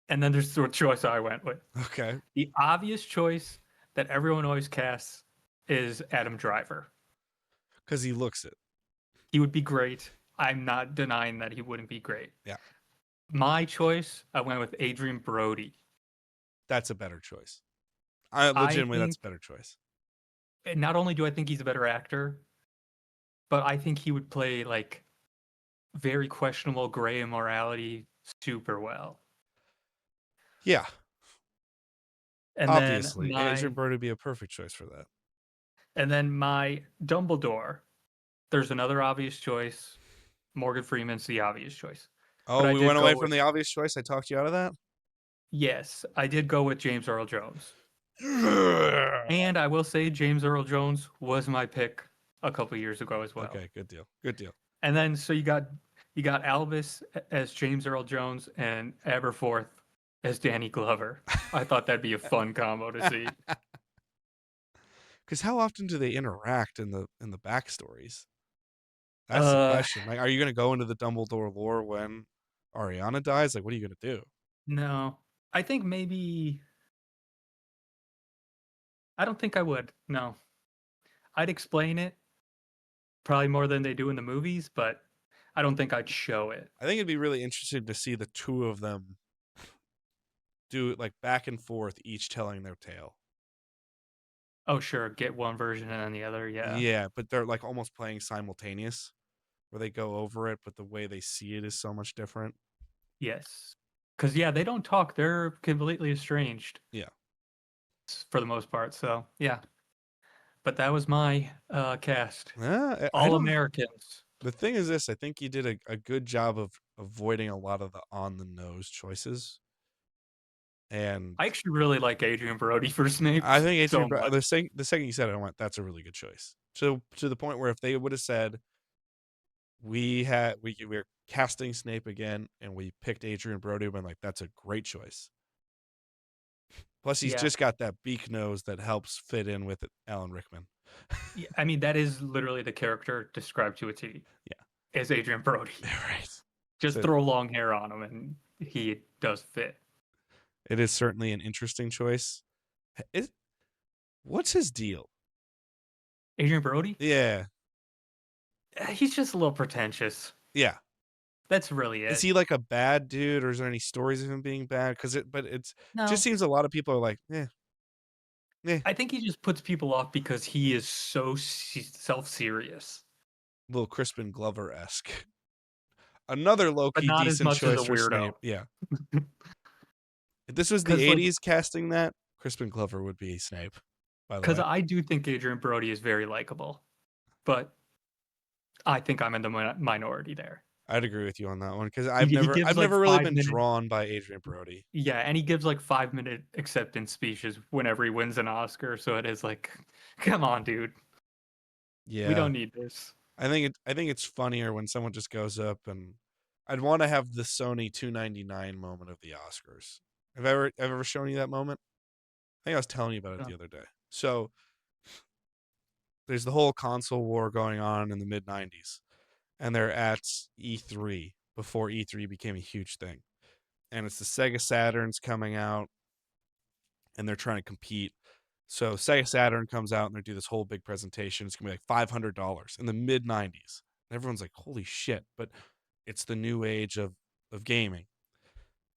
and then there's the choice I went with. Okay. The obvious choice that everyone always casts is Adam Driver. Because he looks it. He would be great. I'm not denying that he wouldn't be great. Yeah. My choice, I went with Adrian Brody. That's a better choice. I I legitimately that's think, a better choice. and not only do I think he's a better actor, but I think he would play like very questionable gray immorality super well. Yeah. And then Obviously. Adrian my Brody would be a perfect choice for that. my Dumbledore, there's another obvious choice. Morgan Freeman's the obvious choice. But Oh, I we did went away go from with the obvious choice. I talked you out of that? yes, I did go with James Earl Jones. Yeah. And I will say James Earl Jones was my pick a couple years ago as well. Okay, good deal. Good deal. And then so you got Elvis as James Earl Jones and Aberforth as Danny Glover. I thought that'd be a fun combo to see. Because how often do they interact in the backstories? That's the Uh question. Like, are you gonna go into the Dumbledore lore when Ariana dies? Like, what are you gonna do? no. I think maybe I don't think I would. No. I'd explain it probably more than they do in the movies, but I don't think I'd show it. I think it'd be really interesting to see the two of them do it like back and forth, each telling their tale. Oh, sure, get one version and then the other. Yeah. Yeah, but they're like almost playing simultaneous, where they go over it, but the way they see it is so much different. Yes. Cuz yeah, they don't talk. They're completely estranged Yeah. for the most part. So, yeah. But that was my cast. I All don't. Americans. The thing is this, I think you did a good job of avoiding a lot of the on the nose choices. And I actually really like Adrian Brody for Snape I think so Adrian much. the second you said it, I went, "That's a really good choice." So to the point where if they would have said we're casting Snape again, and we picked Adrian Brody, I've been like, "That's a great choice." Plus, he's Yeah. just got that beak nose that helps fit in with Alan Rickman. Yeah, I mean, that is literally the character described to a T Yeah, as Adrian Brody. right. Just So throw long hair on him and he does fit. it is certainly an interesting choice. Is what's his deal? Adrian Brody? Yeah, He's just a little pretentious. yeah. That's really Is it. he like a bad dude, or is there any stories of him being bad? But it's just No, seems a lot of people are like, eh, I think he just puts people off because he is so self-serious, little Crispin Glover esque. Another low but key not as decent much as a choice for weirdo. Snape. Yeah, if this was the Because like, '80s casting that, Crispin Glover would be Snape. By the because way, I do think Adrian Brody is very likable, but I think I'm in the minority there. I'd agree with you on that one because He gives I've like never really been 5 minute, drawn by Adrian Brody. yeah, and he gives like 5 minute acceptance speeches whenever he wins an Oscar. So it is like, come on, dude, we Yeah, don't need this. I think it's funnier when someone just goes up and I'd want to have the Sony 299 moment of the Oscars. Have I ever shown you that moment? I think I was telling you about it Uh, the other day. So there's the whole console war going on in the mid 90s, and they're at E3 before E3 became a huge thing. And it's the Sega Saturns coming out, and they're trying to compete. So Sega Saturn comes out and they do this whole big presentation. It's gonna be like $500 in the mid 90s. And everyone's like, holy shit. But it's the new age of gaming.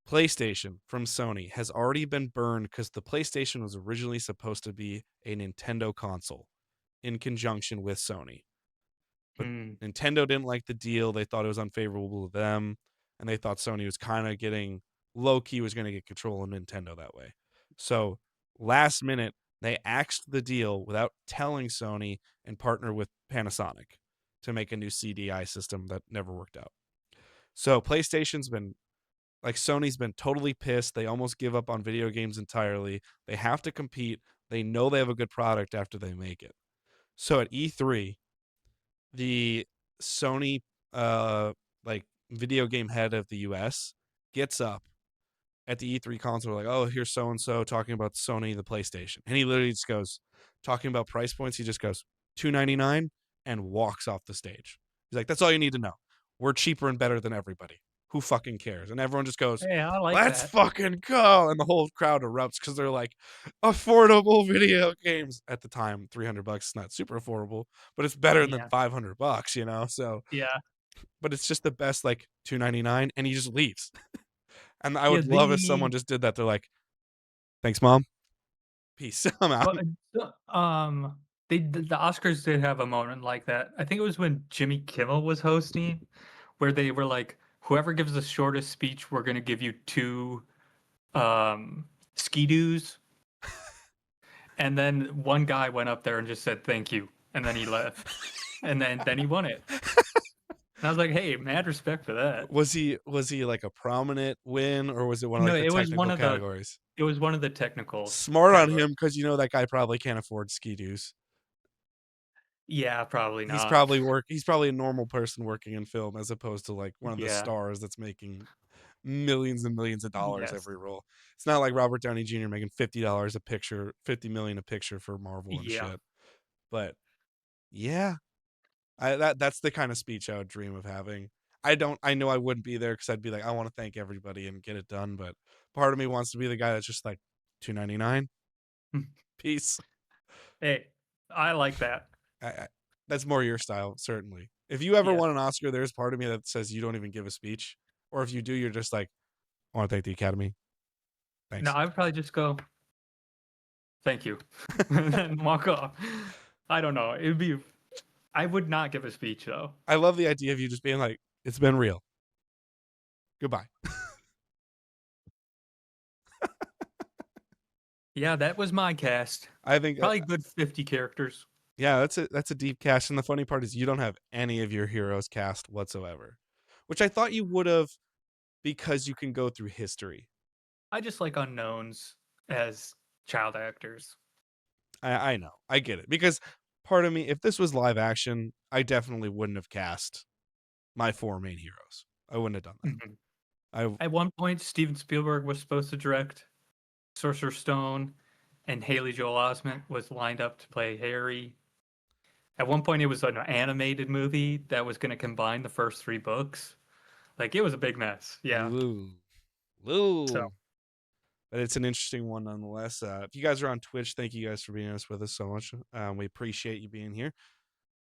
PlayStation from Sony has already been burned because the PlayStation was originally supposed to be a Nintendo console in conjunction with Sony. But hmm. Nintendo didn't like the deal. They thought it was unfavorable to them, and they thought Sony was kind of getting low key was going to get control of Nintendo that way. So last minute, they axed the deal without telling Sony and partner with Panasonic to make a new CDI system that never worked out. So PlayStation's been like Sony's been totally pissed. They almost give up on video games entirely. They have to compete. They know they have a good product after they make it. So at E3, the Sony like video game head of the US gets up at the E3 console like, "Oh, here's so and so talking about Sony the PlayStation." And he literally just goes talking about price points, he just goes 299 and walks off the stage. He's like, "That's all you need to know. We're cheaper and better than everybody. Who fucking cares?" And everyone just goes, Hey, I like "Let's that. fucking go." And the whole crowd erupts cuz they're like, affordable video games at the time, $300 is not super affordable, but it's better than Yeah, $500, you know? So, yeah, but it's just the best like 299 and he just leaves. And I yeah. would love if someone just did that. They're like, "Thanks, mom. Peace. I'm out." Well, the Oscars did have a moment like that. I think it was when Jimmy Kimmel was hosting, where they were like, "Whoever gives the shortest speech, we're gonna give you two ski-doos." And then one guy went up there and just said thank you, and then he left, and then he won it. And I was like, "Hey, mad respect for that." Was he like a prominent win, or was it one of No, like the technical categories? it was one of the technical Smart on categories. him because you know that guy probably can't afford ski doos. Yeah, probably He's not. probably he's probably a normal person working in film as opposed to like one of the Yeah. stars that's making millions and millions of dollars Yes. every role. It's not like Robert Downey Jr. making $50 a picture, 50 million a picture for Marvel and Yeah. shit. But yeah, that's the kind of speech I would dream of having. I know I wouldn't be there because I'd be like, I want to thank everybody and get it done, but part of me wants to be the guy that's just like 299 peace. Hey, I like that. I that's more your style, certainly. If you ever Yes. won an Oscar, there's part of me that says you don't even give a speech. Or if you do, you're just like, I want to thank the Academy. No, Thanks. I would probably just go, "Thank you," and then walk off. I don't know. It'd be I would not give a speech, though. I love the idea of you just being like, it's been real. Goodbye. Yeah, that was my cast. I think Probably a good 50 characters. yeah, that's a deep cast, and the funny part is you don't have any of your heroes cast whatsoever, which I thought you would have because you can go through history. I just like unknowns as child actors. I know. I get it. Because part of me, if this was live action, I definitely wouldn't have cast my four main heroes. I wouldn't have done Mhm. that. I At one point, Steven Spielberg was supposed to direct Sorcerer's Stone, and Haley Joel Osment was lined up to play Harry. At one point, it was an animated movie that was going to combine the first three books. Like, it was a big mess. Yeah. Ooh. So, Ooh. But it's an interesting one nonetheless. If you guys are on Twitch, thank you guys for being with us so much. We appreciate you being here.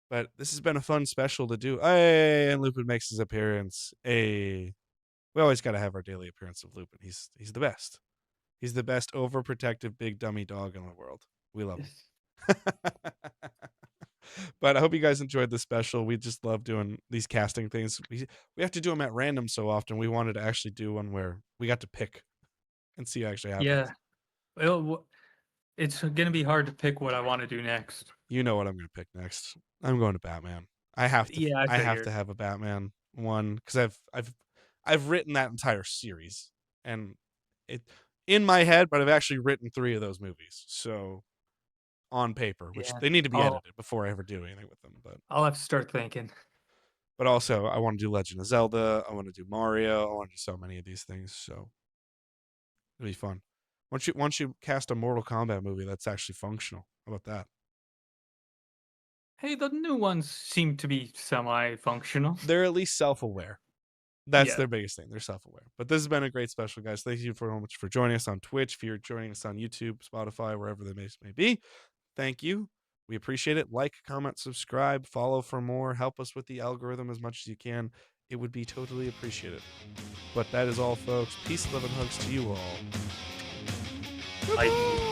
But this has been a fun special to do. Hey, and Lupin makes his appearance. Hey, we always got to have our daily appearance of Lupin. He's the best. He's the best overprotective big dummy dog in the world. We love him. But I hope you guys enjoyed the special. We just love doing these casting things. We have to do them at random so often. We wanted to actually do one where we got to pick and see what actually happens. yeah. Well, it's going to be hard to pick what I want to do next. You know what I'm going to pick next. I'm going to Batman. I have to. Yeah, I I have figured. to have a Batman one because I've written that entire series and it in my head, but I've actually written three of those movies. So on paper, which Yeah. they need to be Oh, edited before I ever do anything with them. I'll have to start thinking. But also I want to do Legend of Zelda. I want to do Mario. I want to do so many of these things. So it'll be fun. Once you cast a Mortal Kombat movie that's actually functional. How about that? Hey, the new ones seem to be semi-functional. They're at least self-aware. That's Yeah. their biggest thing. They're self-aware. But this has been a great special, guys. Thank you very much for joining us on Twitch. If you're joining us on YouTube, Spotify, wherever the may be, thank you. We appreciate it. Like, comment, subscribe, follow for more. Help us with the algorithm as much as you can. It would be totally appreciated. But that is all, folks. Peace, love, and hugs to you all. I